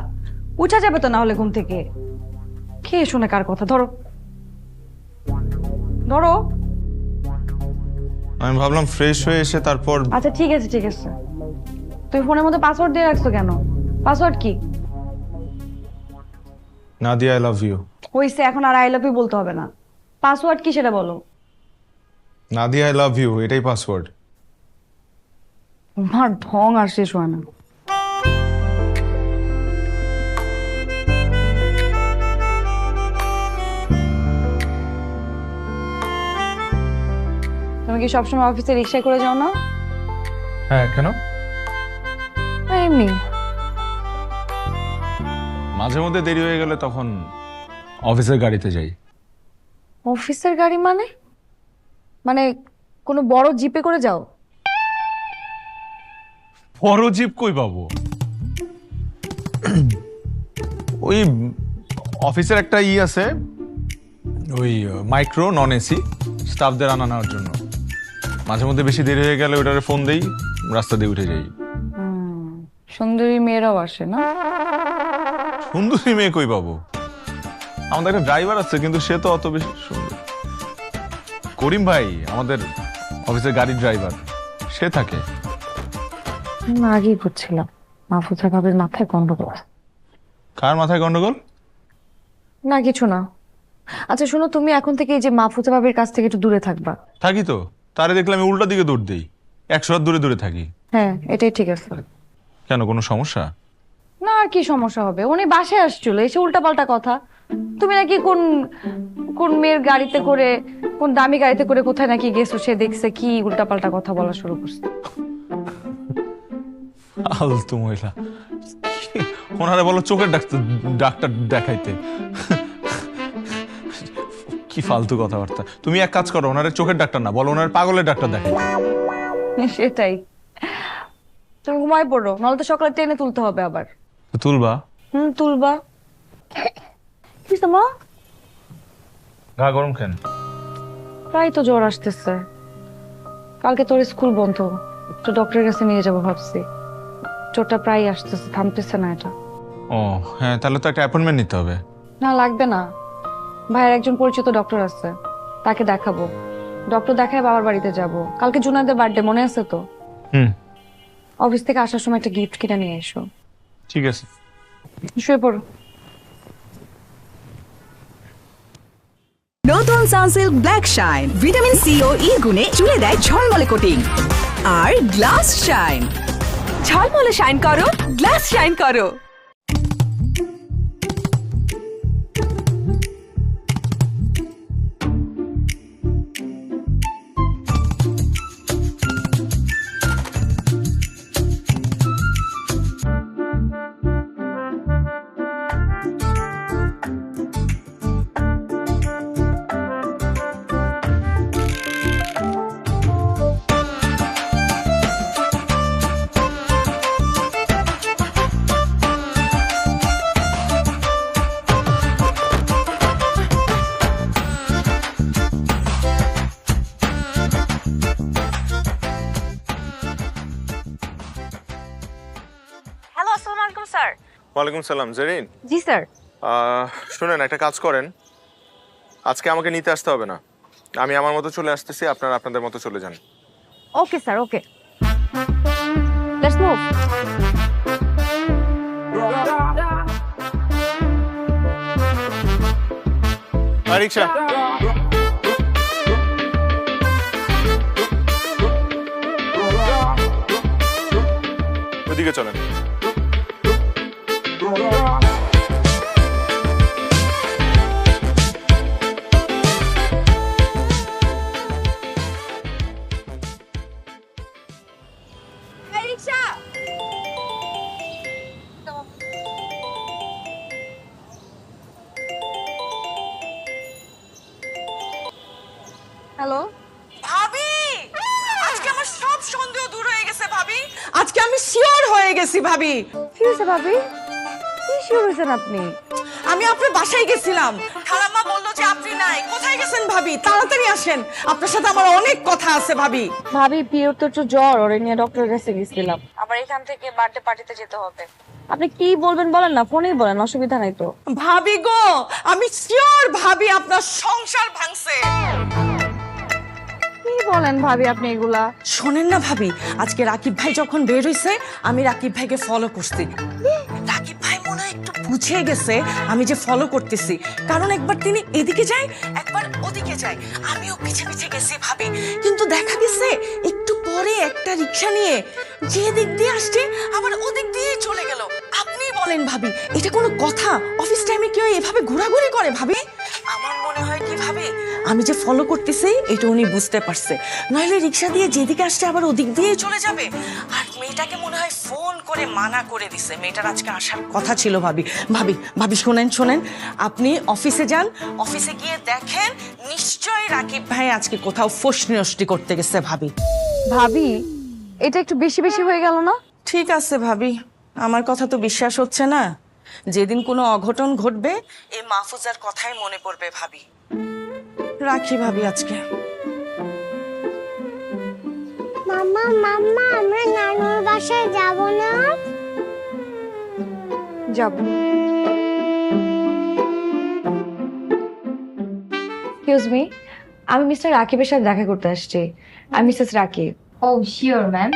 উঠা যাবে তো না হলে ঘুম থেকে। কে শুনে কার কথা? ধরো ধরো। আমি ভাবলাম ফ্রেশ হয়ে এসে তারপর। আচ্ছা ঠিক আছে ঠিক আছে, তুমি ফোনের মধ্যে পাসওয়ার্ড দিয়ে রাখছো কেন? পাসওয়ার্ড কি? Nadia, I love you. হইছে, এখন আর আই লাভ ইউ বলতে হবে না। পাসওয়ার্ড কি সেটা বলো। নাদিয়া, আই লাভ ইউ, এটাই পাসওয়ার্ড। আমার ঢং আর শেষ হয় না। তুমি কি সবসময় অফিসে রিক্সায় করে যাও না? হ্যাঁ, কেন? এমনি মাঝে মধ্যে দেরি হয়ে গেলে তখন অফিসের গাড়িতে যাই। অফিসের গাড়ি মানে? মানে কোনো বড় জিপে করে যাও? বড় জিপ কই পাবো? ওই অফিসের একটা আছে, ওই মাইক্রো নন এসি, স্টাফদের আনা নেওয়ার জন্য। মাঝে মধ্যে বেশি দেরি হয়ে গেলে ওটারে ফোন দেই, রাস্তা দিয়ে উঠে যাই। সুন্দরী মেয়েরাও আসে না? সুন্দরী মেয়ে কই পাবো? আমাদের একটা ড্রাইভার আছে, কিন্তু সে তো অত বেশি সুন্দর। করিম ভাই আমাদের অফিসের গাড়ির ড্রাইভার, সে থাকে। আগেই করছিলাম মাহফুজা ভাবির মাথায় গন্ডগোল। কার মাথায় গন্ডগোল? না কিছু না। আচ্ছা শোনো, তুমি এখন থেকে এই যে মাহফুজা ভাবির কাছ থেকে একটু দূরে থাকবা। থাকি তো, তারে দেখলে আমি উল্টা দিকে দৌড় দিই, 100 হাত দূরে দূরে থাকি। হ্যাঁ এটাই ঠিক আছে। কেন, কোনো সমস্যা? না আর কি সমস্যা হবে, উনি বাসায় আসছিল, এসে উল্টাপাল্টা কথা। তুমি নাকি কোন কোন মেয়ের গাড়িতে করে, কোন দামি গাড়িতে করে কোথায় নাকি গেছো, সে দেখছে, কি উল্টাপাল্টা কথা বলা শুরু করছে। আলতু মহিলা, ওনারে বলো চোখের ডাক্তার দেখাইতে। কি ফালতু কথাবার্তা। তুমি এক কাজ করো, ওনারে চোখের ডাক্তার না বলো, ওনারে পাগলের ডাক্তার দেখাই। সেটাই। তুমি ঘুমায় পড়ো, নাহলে তো সকালে টেনে তুলতে হবে আবার। তুলবা? তুলবা। কি মা? গা গরম কেন? প্রায় তো জ্বর আসতেছে। কালকে তোর স্কুল বন্ধ, তো ডক্টরের কাছে নিয়ে যাবো ভাবছি। জ্বরটা প্রায় আসতেছে, থামতেছে না এটা। ও হ্যাঁ, তাহলে তো একটা অ্যাপয়েন্টমেন্ট নিতে হবে। না লাগবে না, ভাইয়ের একজন পরিচিত ডক্টর আছে, তাকে দেখাবো। ডক্টর দেখায় বাবার বাড়িতে যাব। কালকে জুনাইদের বার্থডে, মনে আছে তো? অফিস থেকে আসার সময় একটা গিফট কিনে নিয়ে এসো। ঠিক আছে, শুয়ে পড়ো। নতুন Sunsilk black shine vitamin C ও ই গুণে চুলে দেয় ঝলমলে কোটিং। আর গ্লাস শাইন, ঝলমলে শাইন করো, গ্লাস শাইন করো। হ্যালো, আসসালামু আলাইকুম স্যার। ওয়ালাইকুম সালাম। জেরিন? জি স্যার। শুনেন, একটা কাজ করেন, আজকে আমাকে নিতে আসতে হবে না, আমি আমার মতো চলে আসতেছি, আপনারা আপনাদের মতো চলে যান। Okay sir, okay. Let's move. Rickshaw. ওদিকে চলেন। হ্যালো ভাবি, আজকে আমার সব সন্দেহ দূর হয়ে গেছে ভাবি। আজকে আমি শিওর হয়ে গেছি ভাবি। কি হয়েছে ভাবি? কি শিওর হয়েছেন আপনি? আমি আপনার বাসায় গেছিলাম, খালাম্মা বললো যে আপনি নাই। কোথায় গেছেন ভাবি? তাড়াতাড়ি আসেন, আপনার সাথে আমার অনেক কথা আছে ভাবি। ভাবি, পিওর তো একটু জ্বর, ওরে নিয়ে ডক্টরের কাছে গেছিলাম। আবার এখান থেকে বার্থডে পার্টিতে যেতে হবে। আপনি কি বলবেন বলেন না, ফোনেই বলেন, অসুবিধা নাই তো। ভাবি গো, আমি শিওর ভাবি আপনার সংসার ভাঙছে। কি বলেন ভাবি আপনি এগুলা? শোনেন না ভাবি, আজকে রাকিব ভাই যখন বের হইছে, আমি রাকিব ভাইকে ফলো করছি। রাকিব ভাই মনে হয় একটু বুঝে গেছে আমি যে ফলো করতেছি, কারণ একবার তিনি এদিকে যায়, একবার ওদিকে যায়। আমিও পিছে পিছে গেছি ভাবি, কিন্তু দেখা গেছে একটু পরে একটা রিক্সা নিয়ে যে দিক দিয়ে আসছে আবার ওদিক দিয়ে চলে গেল। আপনি বলেন ভাবি, এটা কোনো কথা? অফিস টাইমে কেউ এভাবে ঘোরাঘুরি করে ভাবি? আমার মনে হয় কি ভাবি, আমি যে ফলো করতেছি এটা উনি বুঝতে পারছে, নইলে রিক্সা দিয়ে যেদিকে আসছে আবার ওদিক দিয়ে চলে যাবে। আর মেয়েটাকে মনে হয় ফোন করে মানা করে দিছে, মেয়েটার আজকে আসার কথা ছিল ভাবি। ভাবি ভাবি শোনেন, আপনি অফিসে যান, অফিসে গিয়ে দেখেন নিশ্চয়ই রাকিব ভাই আজকে কোথাও ফোসনি করতে গেছে ভাবি। ভাবি, এটা একটু বেশি বেশি হয়ে গেল না? ঠিক আছে ভাবি, আমার কথা তো বিশ্বাস হচ্ছে না। যেদিন কোনো অঘটন ঘটবে এই মাহফুজার কথাই মনে পড়বে ভাবি। রাখি ভাবি আজকে। মাম্মা মাম্মা, আমরা নানুর বাসায় যাব না? যাব। এক্সকিউজ মি, আমি মিস্টার রাকিবের সাথে দেখা করতে আসছি। আমি মিসেস রাকিব। ও শিওর ম্যাম।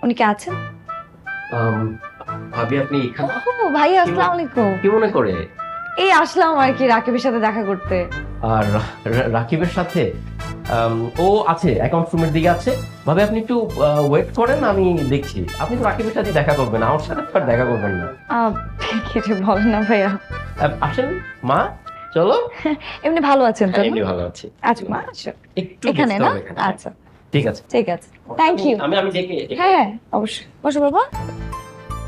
উনি কে আছেন? ভাবি আপনি এখানে? ও ভাই, আসসালামু আলাইকুম। কি মনে করে? এই আসলাম আর কি রাকিবের সাথে দেখা করতে। আর রাকিবের সাথে ও আছে, অ্যাকাউন্ট রুমের দিকে আছে। ভাবে আপনি একটু ওয়েট করেন, আমি দেখছি। আপনি তো রাকিবের সাথে দেখা করবেন, আমার সাথে তো আর দেখা করবেন না। কিছু বলেন না ভাইয়া। আসেন মা, চলো। এমনি ভালো আছেন তো? এমনি ভালো আছি। আচ্ছা মা, আচ্ছা একটু এখানে না? আচ্ছা ঠিক আছে, ঠিক আছে, থ্যাংক ইউ। আমি ডেকে। হ্যাঁ অবশ্যই, বসো বাবা।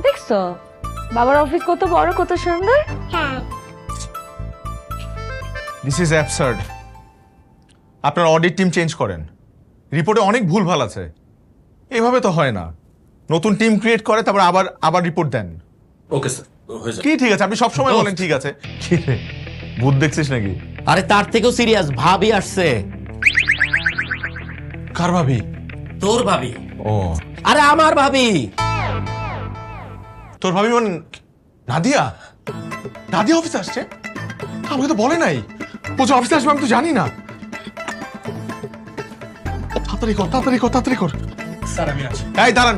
দেখছো বাবার অফিস কত বড়, কত সুন্দর। হ্যাঁ দিস ইজ অ্যাবসার্ড। আপনার অডিট টিম চেঞ্জ করেন, রিপোর্টে অনেক ভুলভাল আছে। এভাবে তো হয় না। নতুন টিম ক্রিয়েট করে তারপর আবার আবার রিপোর্ট দেন। ওকে স্যার, হয়ে যাবে। কি ঠিক আছে? আপনি সবসময় বলেন ঠিক আছে। কি রে, ভূত দেখছিস নাকি? আরে তার থেকেও সিরিয়াস, ভাবি আসছে। কার ভাবি? তোর ভাবি। ও আরে আমার ভাবি। তোর ভাবি মানে নাদিয়া? নাদিয়া অফিসে আসছে? আমাকে তো বলে নাই। ও যে অফিসে আসবে আমি তো জানি না। তাড়াতাড়ি কর, তাড়াতাড়ি কর, তাড়াতাড়ি কর। স্যার আমি আছি। এই দাঁড়ান,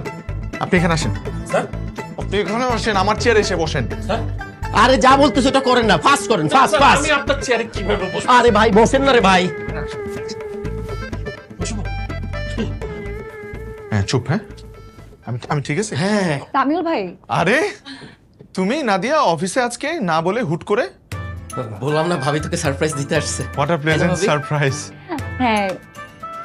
আপনি এখানে আসেন। স্যার আপনি এখানে আসেন, আমার চেয়ারে এসে বসেন। স্যার আরে যা বলতেছ ওটা করেন না, ফাস্ট করেন, ফাস্ট স্যার, ফাস্ট। আমি আপনার চেয়ারে কিভাবে বসবো? আরে ভাই বসেন না রে ভাই। হ্যাঁ চুপ। হ্যাঁ আমি ঠিক আছে। হ্যাঁ তামিল ভাই, আরে তুমি নাদিয়া অফিসে আজকে না বলে হুট করে? বললাম না ভাবি তোকে সারপ্রাইজ দিতে আসছে। What a pleasant surprise. হ্যাঁ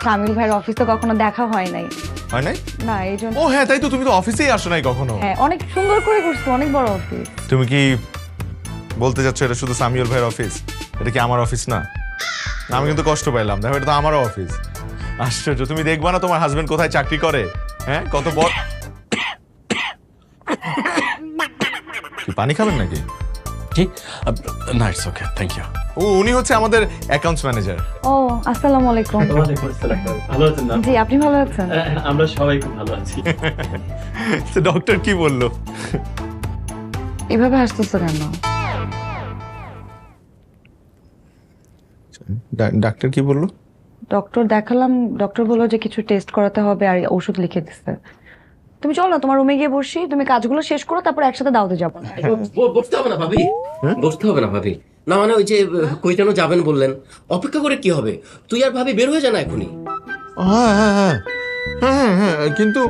তামিল ভাইয়ের অফিস তো কখনো দেখা হয় নাই। হয় নাই? না এই জন্য। ও হ্যাঁ তাই তো, তুমি তো অফিসেই আসো নাই কখনো। হ্যাঁ অনেক সুন্দর করে করছো, অনেক বড় অফিস। তুমি কি বলতে চাচ্ছ এটা শুধু সামিউল ভাইয়ের অফিস? এটা কি আমার অফিস না? আমি কিন্তু কষ্ট পাইলাম, দেখো এটা তো আমারও অফিস। আশ্চর্য, তুমি দেখবা না তোমার হাজবেন্ড কোথায় চাকরি করে? হ্যাঁ কত বড়। কি পানি খাবেন নাকি? কি? না, ইটস ওকে, থ্যাংক ইউ। ও উনি হচ্ছে আমাদের অ্যাকাউন্টস ম্যানেজার। ও আসসালামু আলাইকুম। ভালো আছেন না? জি আপনি ভালো আছেন? আমরা সবাই খুব ভালো আছি। তো ডক্টর কি বললো? এভাবে হাসতেছো কেন? ডাক্তার কি বললো? ডক্টর দেখালাম, ডক্টর বললো যে কিছু টেস্ট করাতে হবে আর ওষুধ লিখে দিচ্ছে। তুমি চলো না তোমার রুমে গিয়ে বসি, তুমি কাজগুলো শেষ করো তারপর একসাথে দাওতে যাবো। বসতে হবে না ভাবি, বসতে হবে না ভাবি। না মানে ওই যে কই যেন যাবেন বললেন, অপেক্ষা করে কি হবে? তুই আর ভাবি বের হয়ে যা না এখনই। হ্যাঁ হ্যাঁ হ্যাঁ হ্যাঁ হ্যাঁ কিন্তু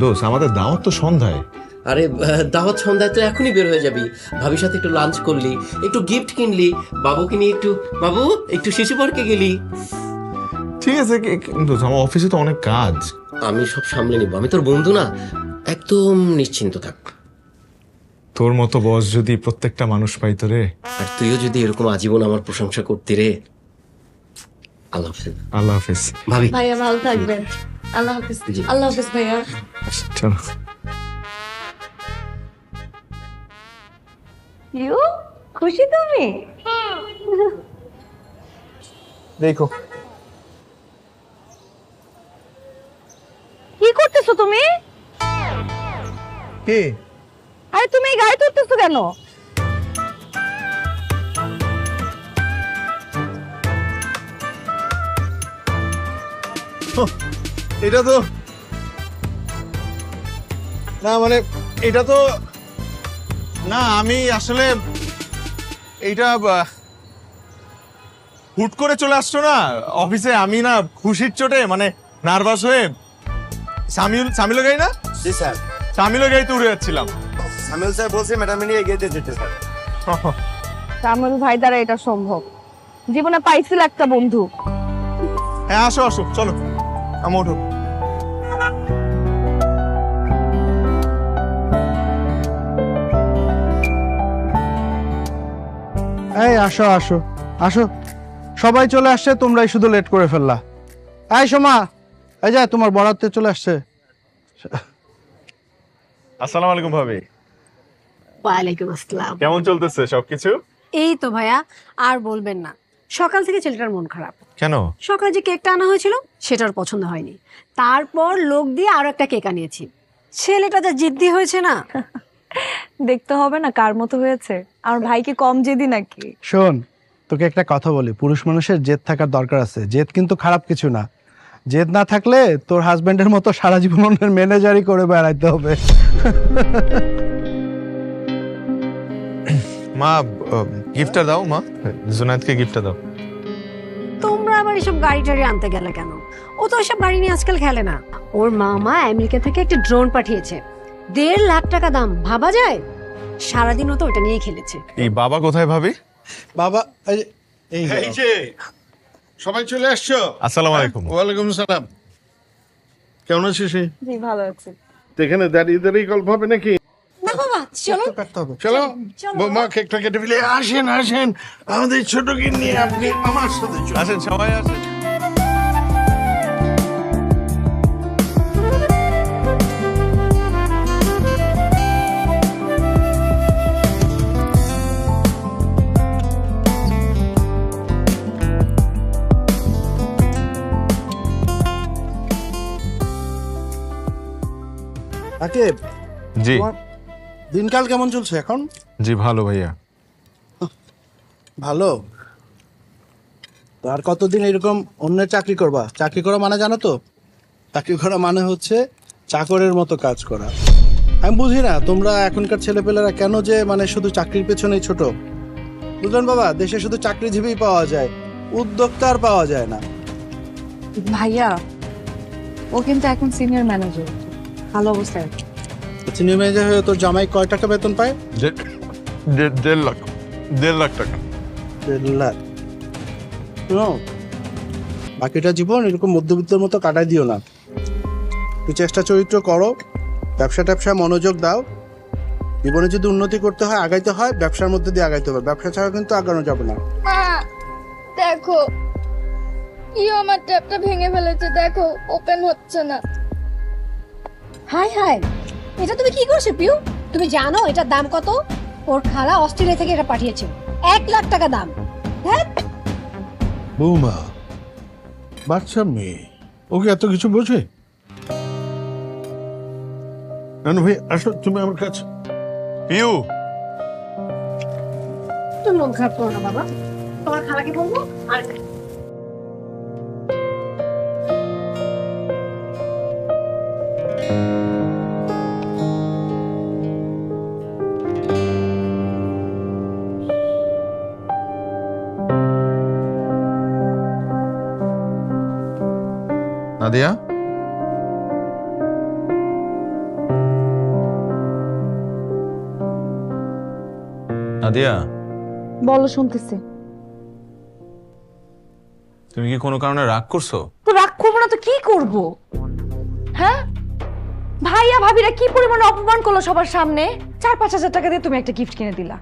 দোষ আমাদের দাওয়াত তো সন্ধ্যায়। আরে দাওয়াত সন্ধ্যায় তো এখনই বের হয়ে যাবি। ভাবির সাথে একটু লাঞ্চ করলি, একটু গিফট কিনলি, বাবুকে নিয়ে একটু বাবু একটু শিশু পার্কে গেলি। ঠিক আছে কিন্তু আমার অফিসে তো অনেক কাজ। আমি সব সামলে নিব, আমি তোর বন্ধু না, একদম নিশ্চিন্ত থাক। তোর মতো বস যদি প্রত্যেকটা মানুষ পাইতো রে। আর তুইও যদি এরকম আজীবন আমার প্রশংসা করতি রে। আল্লাহ হাফেজ। আল্লাহ হাফেজ ভাবি। ভাইয়া ভালো থাকবেন। আল্লাহ হাফেজ। আল্লাহ হাফেজ ভাইয়া। চলো। ইউ খুশি তুমি? দেখো কি করতেছো তুমি? কে? আরে তুমি এই গাড়ি তুলতেছো কেন? এটা তো না মানে এটা তো না, আমি আসলে এইটা হুট করে চলে আসছো না অফিসে। আমি না খুশির চোটে মানে নার্ভাস হয়ে সামিলের গাড়ি না? জি স্যার। সামিলের গাড়িতে উড়ে যাচ্ছিলাম। সামিল স্যার বলছে ম্যাডাম নিয়ে এগিয়ে যেতে স্যার। তামিল ভাই দ্বারা এটা সম্ভব। জীবনে পাইছিল একটা বন্ধু। হ্যাঁ আসো আসো চলো, আমি ওঠো। এই আসো আসো আসো, সবাই চলে আসছে, তোমরাই শুধু লেট করে ফেললা। এই সোমা, এই যা তোমার বরাতে চলে আসছে। আসসালামু আলাইকুম ভাবি। ওয়ালাইকুম আসসালাম। কেমন চলতেছে সবকিছু? এই তো ভাইয়া, আর বলবেন না, সকাল থেকে ছেলেটার মন খারাপ। কেন? সকালে যে কেকটা আনা হয়েছিল সেটার পছন্দ হয়নি, তারপর লোক দিয়ে আরো একটা কেক আনিয়েছি। ছেলেটা যা জিদ্দি হয়েছে না। দেখতে হবে না কার মতো হয়েছে। আমার ভাই কি কম জেদি নাকি? শোন, তোকে একটা কথা বলি, পুরুষ মানুষের জেদ থাকার দরকার আছে। জেদ কিন্তু খারাপ কিছু না। জেদ না থাকলে তোর হাজবেন্ডের মতো সারা জীবন ম্যানেজারই করে বেড়াইতে হবে। মা গিফটটা দাও, মা জুনায়েদকে গিফটটা দাও। তোমরা আবার এসব গাড়ি টাড়ি আনতে গেলে কেন? ও তো এসব গাড়ি নিয়ে আজকাল খেলে না। ওর মামা আমেরিকা থেকে একটা ড্রোন পাঠিয়েছে, 1.5 লাখ টাকা দাম। ভাবা যায়? সারাদিন ও তো ওটা নিয়েই খেলেছে। এই বাবা কোথায় ভাবি? বাবা এই যে সবাই চলে আসছো। আসসালামু আলাইকুম। ওয়ালাইকুম সালাম। কেমন আছিস? জি ভালো আছি। এখানে দাঁড়িয়ে দাঁড়িয়ে গল্প হবে নাকি? না বাবা চলো কাটতে হবে চলো বৌমা কেকটা কেটে ফেলে আসেন আসেন আমাদের ছোটকে নিয়ে আপনি আমার সাথে আসেন সবাই আসেন রাকিব জি তোমার দিনকাল কেমন চলছে এখন? জি ভালো ভাইয়া। ভালো। তো আর কতদিন এরকম অন্যের চাকরি করবা? চাকরি করা মানে জানো তো, চাকরি করা মানে হচ্ছে চাকরের মতো কাজ করা। আমি বুঝি না তোমরা এখনকার ছেলেপেলেরা কেন যে মানে শুধু চাকরির পেছনেই ছোট। বুঝলেন বাবা, দেশে শুধু চাকরিজীবী পাওয়া যায়, উদ্যোক্তা আর পাওয়া যায় না। ভাইয়া ও কিন্তু এখন সিনিয়র ম্যানেজার, ভালো অবস্থায়। সিনিয়র ম্যানেজার হয়ে তোর জামাই কয় টাকা বেতন পায়? 1.5 লাখ। 1.5 লাখ টাকা। 1.5 লাখ। বাকিটা জীবন এরকম মধ্যবিত্তের মতো কাটাই দিও না। তুই চেষ্টা চরিত্র করো, ব্যবসা ট্যাবসা মনোযোগ দাও। জীবনে যদি উন্নতি করতে হয়, আগাইতে হয়, ব্যবসার মধ্যে দিয়ে আগাইতে হবে। ব্যবসা ছাড়া কিন্তু আগানো যাবে না। মা দেখো ইও আমার ট্যাপটা ভেঙে ফেলেছে, দেখো ওপেন হচ্ছে না। হাই হাই, এটা তুমি কি করছো পিউ? তুমি জানো এটার দাম কত? ওর খালা অস্ট্রেলিয়া থেকে এটা পাঠিয়েছে, 1 লাখ টাকা দাম। হ্যাঁ বৌমা বাচ্চা মেয়ে, ওকে এত কিছু বোঝে? নানু ভাই আসো তুমি আমার কাছে। পিউ তুমি মন খারাপ করো না বাবা, তোমার খালাকে বলবো। আর নাদিয়া নাদিয়া বলো, শুনতেছি। তুমি কি কোনো কারণে রাগ করছো? তো রাগ করবো না তো কি করব? হ্যাঁ, ভাইয়া ভাবিরা কি পরিমাণে অপমান করলো সবার সামনে। 4-5 হাজার টাকা দিয়ে তুমি একটা গিফট কিনে দিলা।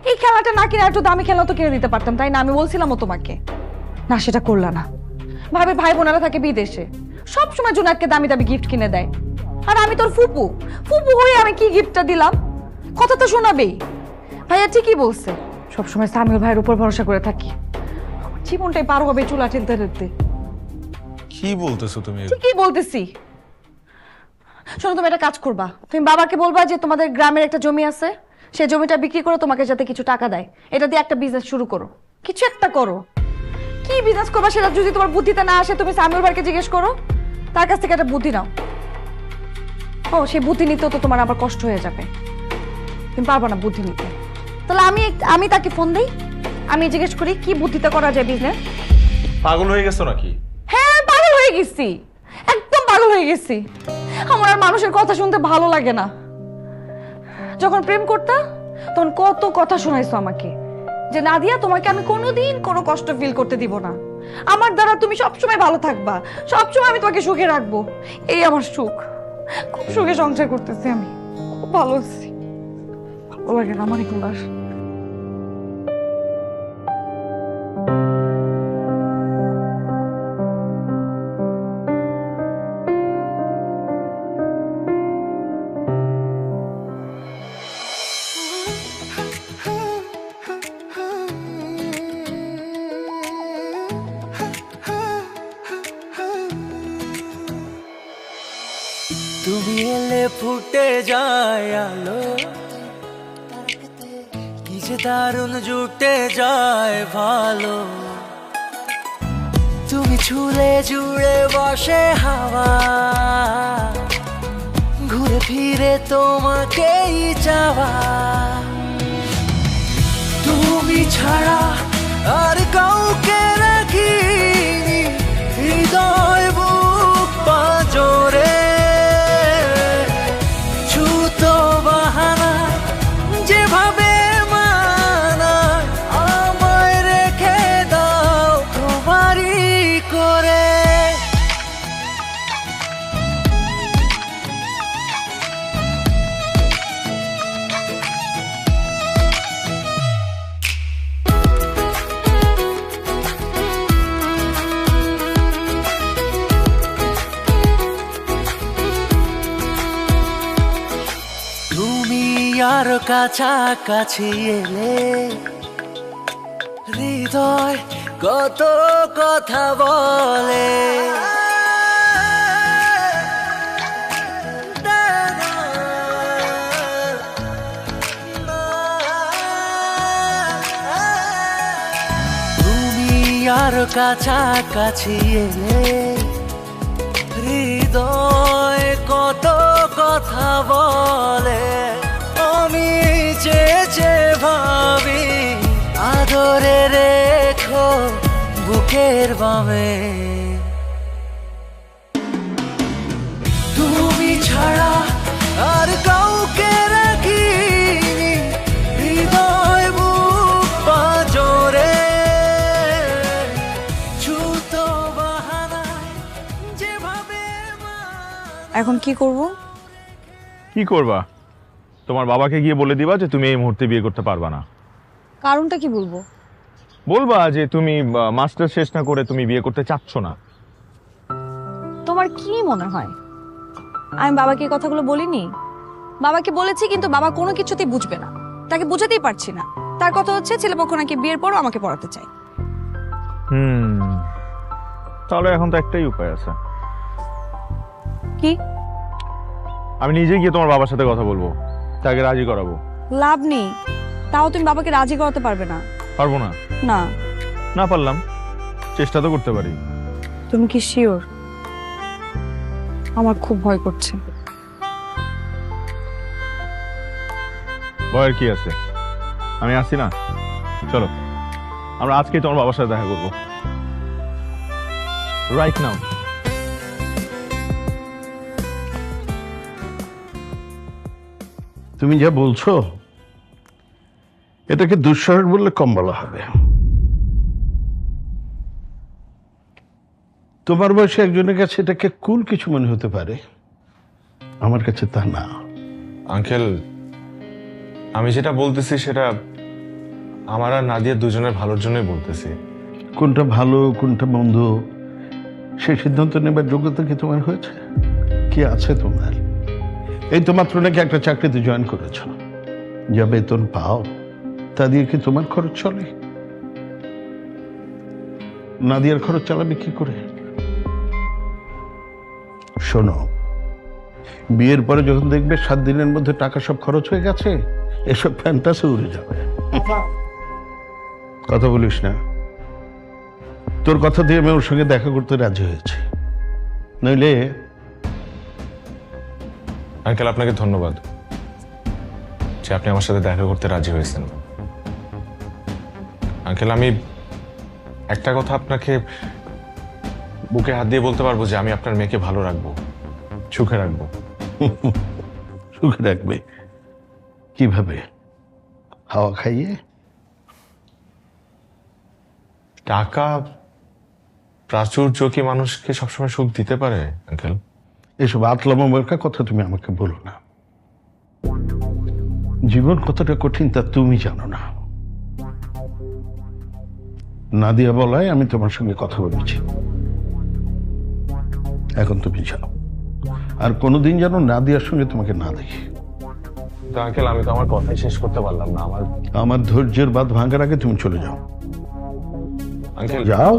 এই খেলাটা না কিনে একটু দামি খেলা তো কিনে দিতে পারতাম, তাই না? আমি বলছিলামও তোমাকে, না সেটা করলা না। ভাবে ভাই বোনেরা থাকে বিদেশে, সবসময় জুনাককে দামি দামি গিফট কিনে দেয়, আর আমি তোর ফুপু ফুপু হয়ে আমি কি গিফটটা দিলাম? কথা তো শোনাবেই। ভাইয়া ঠিকই বলছে, সবসময় সামিউল ভাইয়ের উপর ভরসা করে থাকি। আমার জীবনটাই পার হবে চুলা ঠেলতে ঠেলতে। কি বলতেছো তুমি? ঠিকই বলতেছি। শোনো, তুমি একটা কাজ করবা, তুমি বাবাকে বলবা যে তোমাদের গ্রামের একটা জমি আছে, সেই জমিটা বিক্রি করে তোমাকে যাতে কিছু টাকা দেয়, এটা দিয়ে একটা বিজনেস শুরু করো, কিছু একটা করো। কি বিজনেস করবা সেটা যদি তোমার বুদ্ধিতে না আসে, তুমি সামিউল ভাইকে জিজ্ঞেস করো, তার কাছ থেকে একটা বুদ্ধি নাও। ও, সেই বুদ্ধি নিতেও তো তোমার আবার কষ্ট হয়ে যাবে, তুমি পারবা না বুদ্ধি নিতে। তাহলে আমি তাকে ফোন দিই, আমি জিজ্ঞেস করি কি বুদ্ধিতে করা যায় বিজনেস। পাগল হয়ে গেছো নাকি? হ্যাঁ, পাগল হয়ে গেছি, একদম পাগল হয়ে গেছি। আমার আর মানুষের কথা শুনতে ভালো লাগে না। যখন প্রেম করতা তখন কত কথা শোনাইছো আমাকে, যে নাদিয়া তোমাকে আমি কোনোদিন কোনো কষ্ট ফিল করতে দিব না, আমার দ্বারা তুমি সবসময় ভালো থাকবা, সবসময় আমি তোমাকে সুখে রাখবো। এই আমার সুখ, খুব সুখে সংসার করতেছি আমি, খুব ভালো আছি। ভালো লাগে না আমার এগুলো আর। তুমি এলে ফুটে যায় আলো, কি যে দারুণ জুটে যায় ভালো। তুমি ছুলে জুড়ে বসে হাওয়া, ঘুরে ফিরে তোমাকেই চাওয়া। তুমি ছাড়া আর কাউকে রাখিনি হৃদয় বুক পাঁজরে। যেভাবে মানায় আমায় রেখে দাও তোমারই করে। আরো কাছাকাছি এলে হৃদয় কত কথা বলে তুমি আরো কাছাকাছি এলে হৃদয় কত কথা বলে আমি চেয়ে ভাবি আদরে রেখো বুকের বামে তুমি ছাড়া আর কাউকে রাখিনি হৃদয় বুক পাঁজরে ছুতো বাহানায় যেভাবে এখন কি করব? কি করবা? তোমার বাবাকে গিয়ে বলে দিবা যে তুমি এই মুহূর্তে বিয়ে করতে পারবা না। কারণটা কি বলবো? বলবা যে তুমি মাস্টার শেষ না করে তুমি বিয়ে করতে চাচ্ছ না। তোমার কি মনে হয় আমি বাবাকে এই কথাগুলো বলিনি? বাবাকে বলেছি, কিন্তু বাবা কোনো কিছুতেই বুঝবে না, তাকে বুঝাতেই পারছি না। তার কথা হচ্ছে ছেলেপক্ষ নাকি বিয়ের পরও আমাকে পড়াতে চাই। তাহলে এখন তো একটাই উপায় আছে। কি? আমি নিজে গিয়ে তোমার বাবার সাথে কথা বলবো, তাকে রাজি করাবো। লাভ নেই, তাও তুমি বাবাকে রাজি করাতে পারবে না। পারবো না? না। না পারলাম, চেষ্টা তো করতে পারি। তুমি কি শিওর? আমার খুব ভয় করছে। ভয়ের কি আছে, আমি আছি না। চলো আমরা আজকেই তোমার বাবার সাথে দেখা করবো, রাইট নাও। তুমি যা বলছো এটাকে দুঃসাহস বললে কম বলা হবে। তোমার বয়সে একজনের কাছে এটাকে কুল কিছু মনে হতে পারে, আমার কাছে তা না। আঙ্কেল, আমি যেটা বলতেছি সেটা আমার আর নাদিয়া দুজনের ভালোর জন্যই বলতেছি। কোনটা ভালো কোনটা মন্দ সেই সিদ্ধান্ত নেবার যোগ্যতা কি তোমার হয়েছে? কি আছে তোমার? এই তো মাত্র নাকি একটা চাকরিতে জয়েন করেছ, যা বেতন পাও তা দিয়ে কি তোমার খরচ চলে? নাদিয়ার খরচ চালাবে কি করে? শোনো, বিয়ের পরে যখন দেখবে 7 দিনের মধ্যে টাকা সব খরচ হয়ে গেছে, এসব ফ্যান্টাসি উড়ে যাবে। কথা বলিস না। তোর কথা দিয়ে আমি ওর সঙ্গে দেখা করতে রাজি হয়েছি, নইলে। আঙ্কেল, আপনাকে ধন্যবাদ যে আপনি আমার সাথে দেখা করতে রাজি হয়েছেন। আঙ্কেল, আমি একটা কথা আপনাকে বুকে হাত দিয়ে বলতে পারবো যে আমি আপনার মেয়েকে ভালো রাখবো, সুখে রাখবো। সুখে রাখবে কিভাবে? হাওয়া খাইয়ে? টাকা প্রাচুর্য কি মানুষকে সবসময় সুখ দিতে পারে আঙ্কেল? এসব আতলামার্কা কথা তুমি আমাকে বলো না। জীবন কতটা কঠিন তা তুমি জানো না। নাদিয়া বলায় আমি তোমার সঙ্গে কথা বলেছি, এখন তুমি যাও। আর কোনোদিন যেন নাদিয়ার সঙ্গে তোমাকে না দেখি। আঙ্কেল, আমি তো আমার কথাই শেষ করতে পারলাম না। আমার ধৈর্যের বাঁধ ভাঙার আগে তুমি চলে যাও। আঙ্কেল, যাও।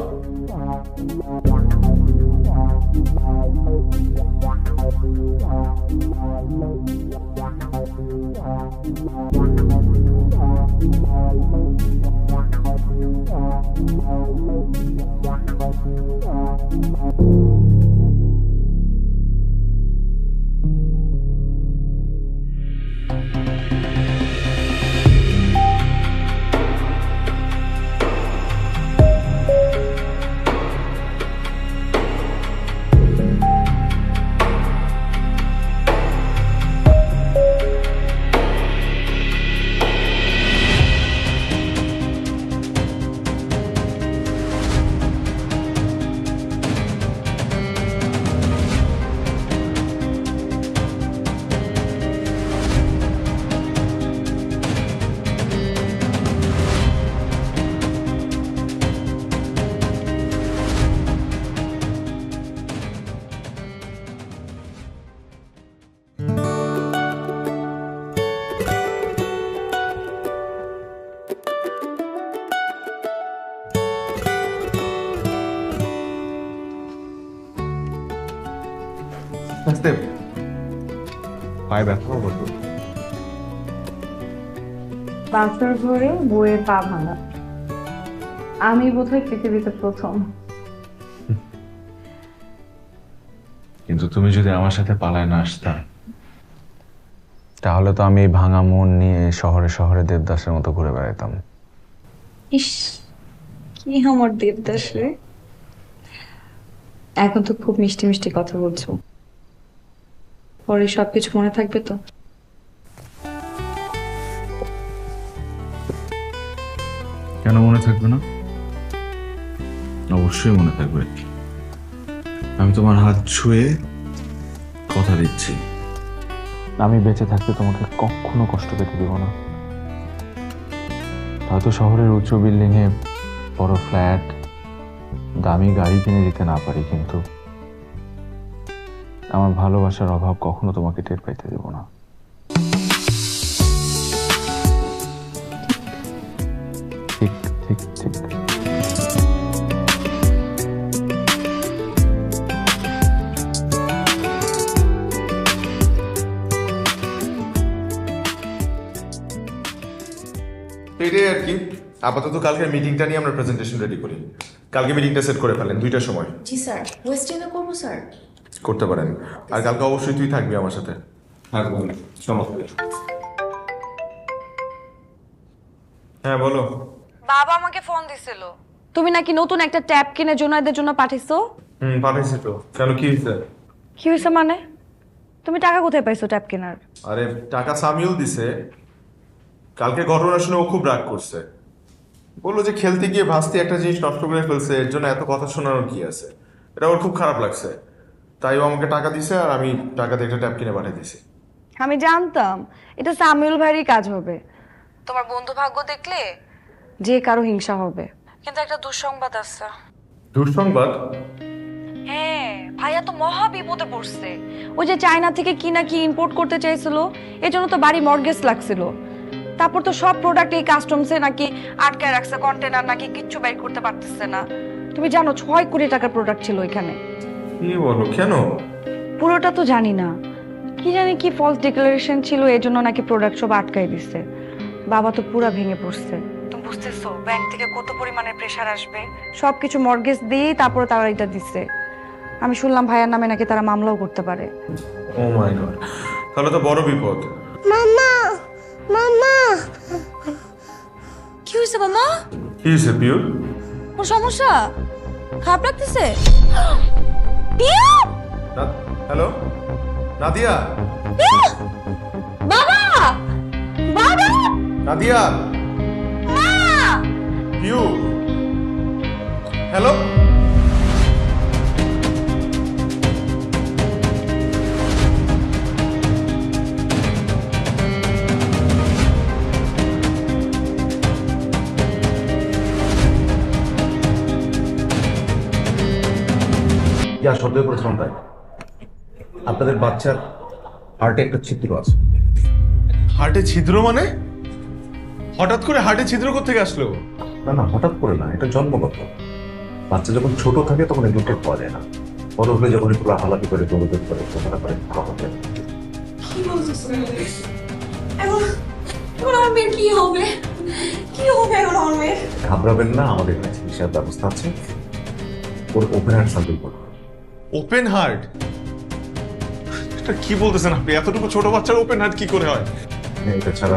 আস্তে পায়ে ব্যথা করতো। বাসর ঘরে বইয়ের পা ভাঙা, আমি বোধহয় পৃথিবীতে প্রথম। কিন্তু তুমি যদি আমার সাথে পালায় না আসতা, তাহলে তো আমি ভাঙা মন নিয়ে শহরে শহরে দেবদাসের মতো ঘুরে বেড়াতাম। ইস, কি আমার দেবদাস রে। এখন তো খুব মিষ্টি মিষ্টি কথা বলছো, পরে সবকিছু মনে থাকবে তো? কেন মনে থাকবে না? অবশ্যই মনে থাকবে। আমি তোমার হাত ছুঁয়ে কথা দিচ্ছি, আমি বেঁচে থাকতে তোমাকে কখনো কষ্ট পেতে দেব না। হয়তো শহরের উঁচু বিল্ডিং এ বড় ফ্ল্যাট, দামি গাড়ি কিনে দিতে না পারি, কিন্তু আমার ভালোবাসার অভাব কখনো তোমাকে টের পাইতে দেব না। ঠিক ঠিক ঠিক। এটাই আর কি। আপাতত কালকে মিটিংটা নিয়ে আমরা প্রেজেন্টেশন রেডি করি। কালকে মিটিংটা সেট করে ফেলেন 2টার সময়। জি স্যার, ওয়েস্টার্নে করবো স্যার। করতে পারেন। আর কালকে অবশ্যই তুই থাকবি আমার সাথে। হ্যাঁ বলো। বাবা আমাকে ফোন দিছিল, তুমি নাকি নতুন একটা ট্যাব কিনে জোনাইদের জন্য পাঠিয়েছো। পাঠাইছি তো। কেন, কি হয়েছে? কি হয়েছে মানে? তুমি টাকা কোথায় পাইছো ট্যাব কেনার? আরে টাকা সামিউল দিছে। কালকে ঘটনা শুনে ও খুব রাগ করছে, বললো যে খেলতে গিয়ে ভাস্তি একটা জিনিস নষ্ট করে ফেলছে, এর জন্য এত কথা শোনানোর কি আছে। এটা ওর খুব খারাপ লাগছে, তাই ও আমাকে টাকা দিছে আর আমি টাকাতে একটা ট্যাব কিনে পাঠিয়ে দিছি। আমি জানতাম এটা সামিউল ভাইয়েরই কাজ হবে। তোমার বন্ধু ভাগ্য দেখলে যে কারো হিংসা হবে, কিন্তু একটা দুঃসংবাদ আছে। দুঃসংবাদ? হ্যাঁ, ভাইয়া তো মহা বিপদে পড়ছে। ওই যে চায়না থেকে কি না কি ইম্পোর্ট করতে চাইছিল, এজন্য তো বাড়ি মর্গেজ লাগছিল। তারপর তো সব প্রোডাক্ট এই কাস্টমসে নাকি আটকায় রাখছে, কন্টেনার নাকি কিচ্ছু বের করতে পারতেছে না। তুমি জানো 6 কোটি টাকার প্রোডাক্ট ছিল এখানে। কি বলো, কেন? পুরোটা তো জানি না, কি জানি কি ফলস ডিক্লারেশন ছিল, এজন্য নাকি প্রোডাক্ট সব আটকায় দিচ্ছে। বাবা তো পুরো ভেঙে পড়ছে। তুমি বুঝতেছো ব্যাংক থেকে কত পরিমাণে প্রেসার আসবে। সবকিছু মর্গেজ দিয়ে তারপরে তারা এটা দিচ্ছে। আমি শুনলাম ভাইয়ার নামে নাকি তারা মামলাও করতে পারে। ও মাই গড, তাহলে তো বড় বিপদ। মামা, মামা। কি হয়েছে মামা? কি হয়েছে পিউ? কোন সমস্যা? খারাপ লাগতেছে? পিউ! হ্যালো নাদিয়া। বাবা! বাবা! নাদিয়া। মা! পিউ। হ্যালো। সন্দেহ করেছিলাম তাই। আপনাদের বাচ্চার হার্টে একটা ছিদ্র আছে। হার্টে ছিদ্র মানে? হঠাৎ করে হার্টে ছিদ্র কোত্থেকে আসলো? না না, হঠাৎ করে না, এটা জন্মগত। বাচ্চা যখন ছোট থাকে তখন এগুলো টের পাওয়া যায় না। বড় হলে যখন একটু হালাকি করে দৌড়দৌড় করে চলাফেরা করে তখন যায়। কি বলতেছেন? এখন আমার মেয়ের কি হবে? কি হবে এখন আমার মেয়ের? ঘাবড়াবেন না, আমাদের এখানে চিকিৎসার ব্যবস্থা আছে। ওর ওপেন হার্ট সার্জারি করবো। Open heart? এটা কি বলতেছেন আপনি? এতটুকু ছোট বাচ্চার ওপেন হার্ট কি করে হয়? এটা ছাড়া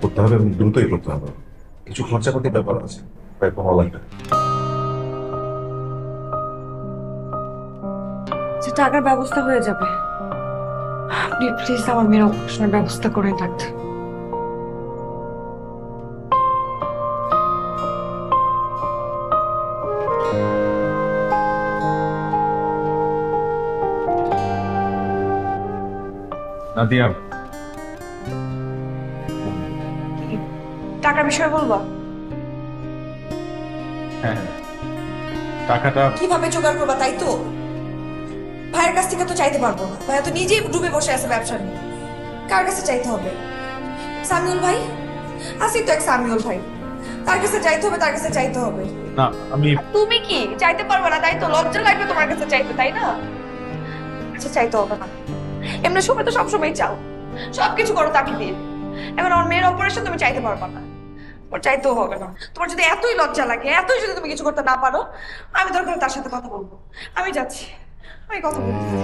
করতে হবে, দ্রুতই করতে হবে। কিছু খরচা করতে ব্যাপার আছে, প্রায় 15 লাখ টাকা। টাকার ব্যবস্থা হয়ে যাবে। আপনি প্লিজ আমার মেয়ের অপারেশনের ব্যবস্থা করেন ডাক্তার। নাদিয়া, টাকার বিষয়ে বলবো? হ্যাঁ, টাকাটা কিভাবে জোগাড় করবা তাই তো? ভাইয়ের কাছ থেকে তো চাইতে পারবো না, ভাইয়া তো নিজেই ডুবে বসে আছে ব্যবসা নিয়ে। কার কাছে চাইতে হবে? সামিউল ভাই আসি তো, এক সামিউল ভাই, তার কাছে চাইতে হবে, তার কাছে চাইতে হবে। না, আমি তুমি কি চাইতে পারবে না তাই তো? লজ্জা লাগবে তোমার কাছে চাইতে, তাই না? কাছে চাইতে হবে না। এমনি সময় তো সবসময় চাও, সবকিছু করো তাকে দিয়ে। এখন আমার মেয়ের অপারেশন তুমি চাইতে পারবে না, ওর চাইতেও হবে না। তোমার যদি এতই লজ্জা লাগে, এতই যদি তুমি কিছু করতে না পারো, আমি দরকার তার সাথে কথা বলবো। আমি যাচ্ছি, আমি কথা বলছি।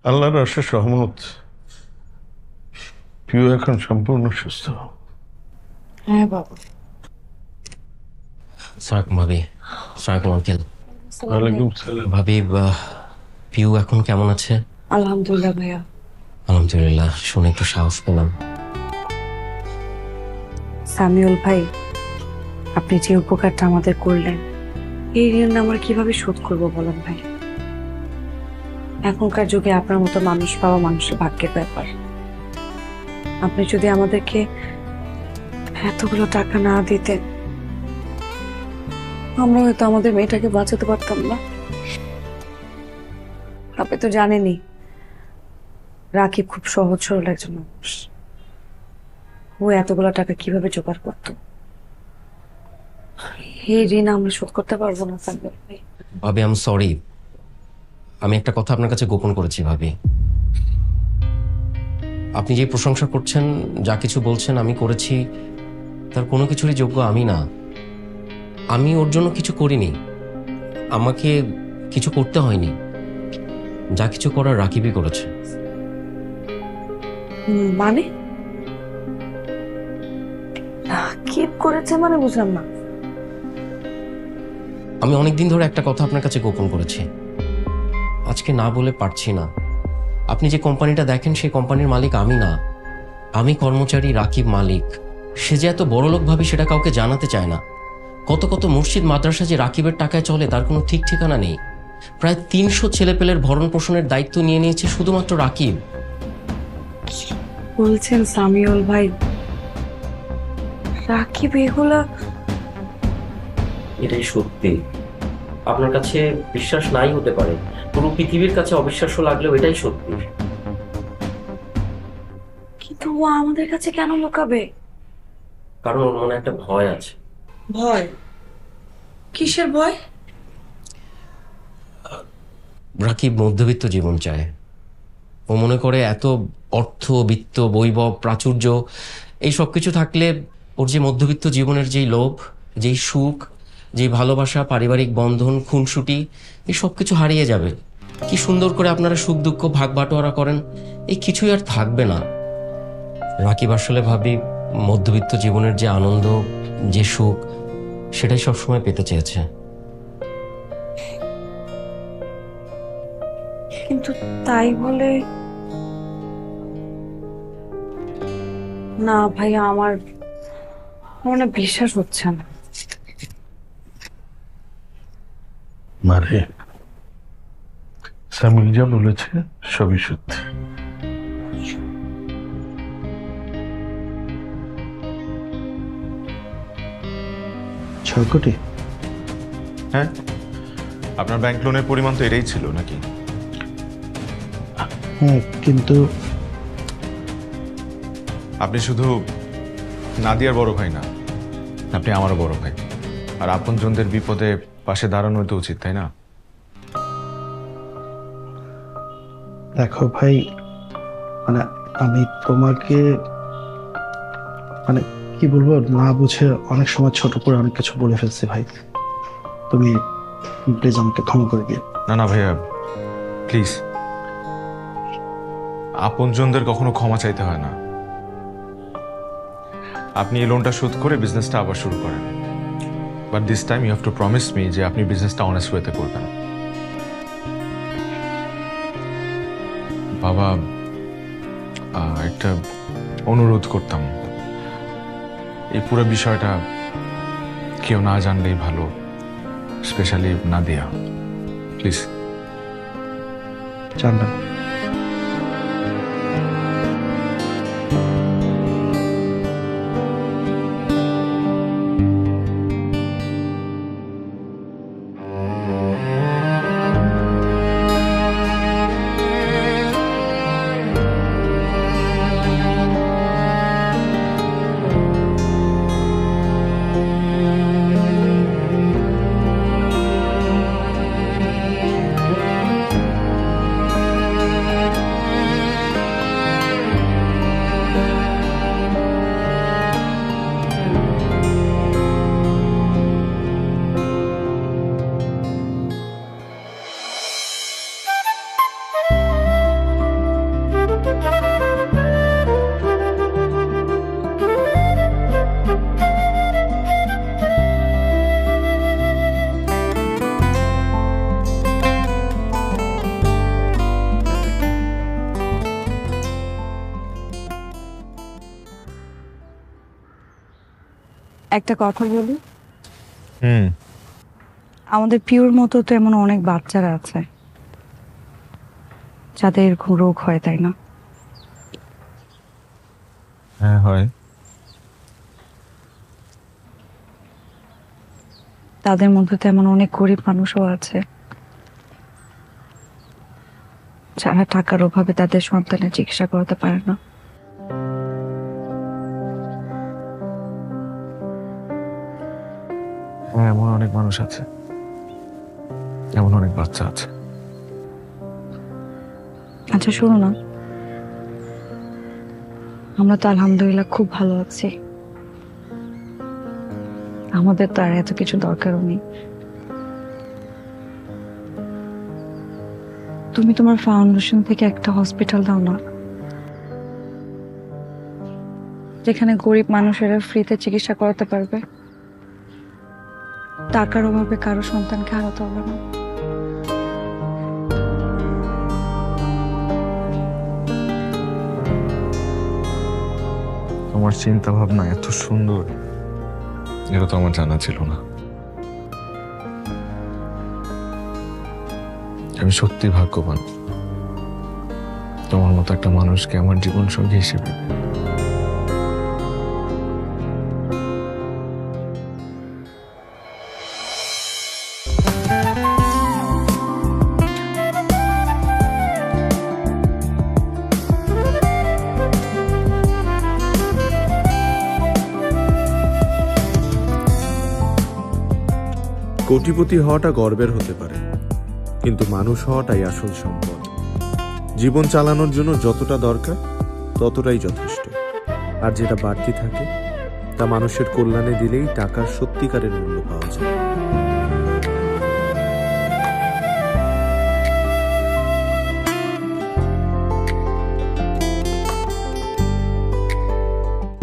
আল্লাহর অশেষ রহমত, পিউ এখন সম্পূর্ণ সুস্থ। হ্যাঁ বাবা। সালাম ভাবি। সালাম আঙ্কেল। ওয়ালাইকুম সালাম। ভাবি, পিউ এখন কেমন আছে? আলহামদুলিল্লাহ ভাইয়া। আলহামদুলিল্লাহ, শুনে একটু সাহস পেলাম। সামিউল ভাই, আপনি যে উপকারটা আমাদের করলেন, এই ঋণ আমরা কিভাবে শোধ করবো বলেন ভাই? এখনকার যুগে আপনার মতো মানুষ পাওয়া মানুষের ভাগ্যের ব্যাপার। আপনি যদি আমাদেরকে এতগুলো টাকা না দিতেন, আমরা হয়তো আমাদের মেয়েটাকে বাঁচাতে পারতাম না। আপনি তো জানেনই রাকিব খুব সহজ সরল একজন মানুষ। ও এতগুলো টাকা কিভাবে জোগাড় করতো? এই ঋণ আমরা শোধ করতে পারবো না সামিউল ভাই। ভাবি, আই এম সরি। আমি একটা কথা আপনার কাছে গোপন করেছি ভাবি। আপনি যে প্রশংসা করছেন, যা কিছু বলছেন আমি করেছি, তার কোনো কিছুরই যোগ্য আমি না। আমি ওর জন্য কিছু করিনি, আমাকে কিছু করতে হয়নি। যা কিছু করার রাকিবই করেছে। মানে রাকিব করেছে মানে বুঝলাম না। আমি অনেকদিন ধরে একটা কথা আপনার কাছে গোপন করেছি, আজকে না বলে পারছি না। আপনি যে কোম্পানিটা দেখেন, সেই কোম্পানির মালিক আমি না, আমি কর্মচারী, রাকিব মালিক। সে যে এত বড়লোক ভাবি সেটা কাউকে জানাতে চায় না। কত কত মসজিদ মাদ্রাসা যে রাকিবের টাকায় চলে তার কোনো ঠিক ঠিকানা নেই। প্রায় 300 ছেলেপেলের ভরণ পোষণের দায়িত্ব নিয়ে নিয়েছে শুধুমাত্র রাকিব। বলছেন সামিউল ভাই, রাকিব এগুলা? এটাই সত্যি। আপনার কাছে বিশ্বাস নাই হতে পারে, পুরো পৃথিবীর কাছে অবিশ্বাস্য লাগলেও এটাই সত্যি। কিন্তু ও আমাদের কাছে কেন লুকাবে? কারণ ওর মনে একটা ভয় আছে। ভয়? কিসের ভয়? রাকিব মধ্যবিত্ত জীবন চায়। ও মনে করে এত অর্থ, বিত্ত, বৈভব, প্রাচুর্য এই সব কিছু থাকলে ওর যে মধ্যবিত্ত জীবনের যেই লোভ, যেই সুখ, যেই ভালোবাসা, পারিবারিক বন্ধন, খুনসুটি, এই সব কিছু হারিয়ে যাবে। কি সুন্দর করে আপনারা সুখ দুঃখ ভাগ বাটোয়ারা করেন, এই কিছুই আর থাকবে না। রাকিব আসলে ভাবি মধ্যবিত্ত জীবনের যে আনন্দ, যে সুখ, সেটাই সবসময় পেতে চেয়েছে। কিন্তু তাই বলে না ভাইয়া, আমার মনে বিশ্বাস হচ্ছে না। মারে, সামিল যা বলেছে সবই সত্যি। 6 কোটি? হ্যাঁ, আপনার ব্যাংক লোনের পরিমাণ তো এটাই ছিল নাকি? হ্যাঁ, কিন্তু আপনি শুধু নাদিয়ার বড় ভাই না, আপনি আমারও বড় ভাই। আর আপনজনদের বিপদে পাশে দাঁড়ানো তো উচিত, তাই না? দেখো ভাই, মানে আমি তোমাকে মানে কি বলবো, না বুঝে অনেক সময় ছোট করে অনেক কিছু বলে ফেলছি ভাই। তুমি প্লিজ আমাকে ক্ষমা করে দিও। না না ভাইয়া, প্লিজ। আপনজনদের কখনো ক্ষমা চাইতে হয় না। আপনি এই লোনটা শোধ করে বিজনেসটা আবার শুরু করেন, but this time you have to promise me যে আপনি বিজনেসটা অনেস্ট ওয়েতে করবেন। বাবা, একটা অনুরোধ করতাম, এই পুরো বিষয়টা কেউ না জানলেই ভালো, স্পেশালি নাদিয়া। প্লিজ জানবেন। একটা কথা বলি, হুম, আমাদের পিওর মতো তো এমন অনেক বাচ্চারা আছে যাদের এরকম রোগ হয়, তাই না? হ্যাঁ হয়। তাদের মধ্যে তো এমন অনেক গরিব মানুষও আছে যারা টাকার অভাবে তাদের সন্তানের চিকিৎসা করাতে পারে না। হ্যাঁ, এমন অনেক মানুষ আছে, এমন অনেক বাচ্চা আছে। আচ্ছা শোনো না, আমরা তো আলহামদুলিল্লাহ খুব ভালো আছি, আমাদের তো আর এত কিছু দরকারও নেই। তুমি তোমার ফাউন্ডেশন থেকে একটা হসপিটাল দাও না, যেখানে গরিব মানুষেরা ফ্রিতে চিকিৎসা করাতে পারবে, টাকার অভাবে কারো সন্তানকে হারাতে হবে না। তোমার চিন্তা ভাবনা এত সুন্দর, এটা তো আমার জানা ছিল না। আমি সত্যি ভাগ্যবান তোমার মতো একটা মানুষকে আমার জীবন সঙ্গী হিসেবে। কোটিপতি হওয়াটা গর্বের হতে পারে, কিন্তু মানুষ হওয়াটাই আসল সম্পদ। জীবন চালানোর জন্য যতটা দরকার ততটাই যথেষ্ট, আর যেটা বাড়তি থাকে তা মানুষের কল্যাণে দিলেই টাকার সত্যিকারের মূল্য পাওয়া যায়।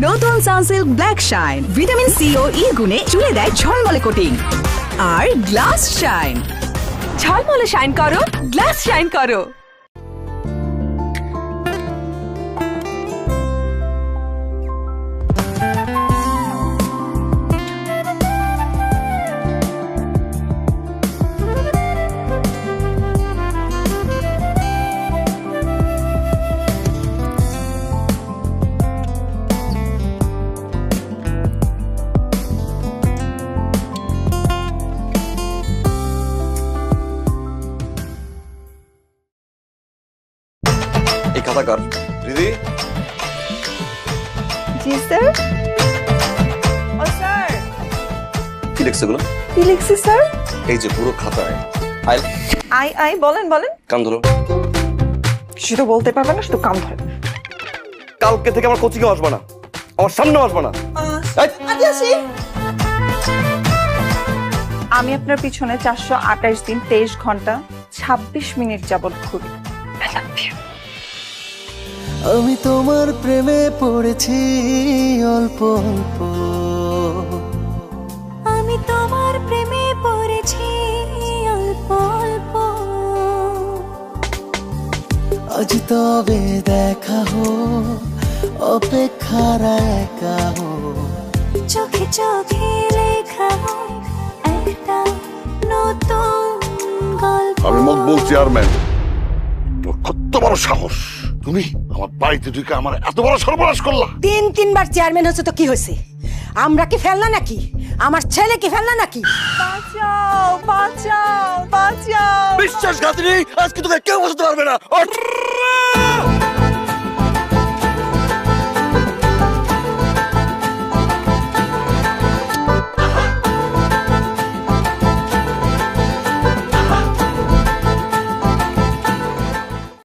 নতুন Sunsilk black shine vitamin C ও ই গুণে চুলে দেয় ঝলমলে কোটিং। আর গ্লাস শাইন, ঝলমলে শাইন করো, গ্লাস শাইন করো। রাজাকার। দিদি জি স্যার। ও স্যার, কি লিখছে এগুলো? কি লিখছি স্যার? এই যে পুরো খাতায় আই বলেন বলেন। কান ধরো। কিছু তো বলতে পারবে না, শুধু কাম ধরে। কালকে থেকে আমার কোচিংয়ে আসবে না, আমার সামনে আসবে না। আমি আপনার পিছনে 428 দিন 23 ঘন্টা 26 মিনিট যাবত ঘুরি। আমি তোমার প্রেমে পড়েছি অল্প অল্প, আমি তোমার প্রেমে পড়েছি অল্প অল্প। আজ তবে দেখা হো, অপেক্ষার একা হো, চোখে চোখে লেখা একটা নতুন গল্প। আমি মকবুল চেয়ারম্যান, তোর কত বড় সাহস, তুমি আমার বাড়িতে ঢুকে আমার এত বড় সর্বনাশ করলা। 3-3বার চেয়ারম্যান হচ্ছে তো কি হয়েছে? আমরা কি ফেলনা নাকি? আমার ছেলে কি ফেলনা নাকি? বাঁচাও বাঁচাও বাঁচাও! বিশ্বাসঘাতিনী, আজকে তোকে কেউ বসাতে পারবে না।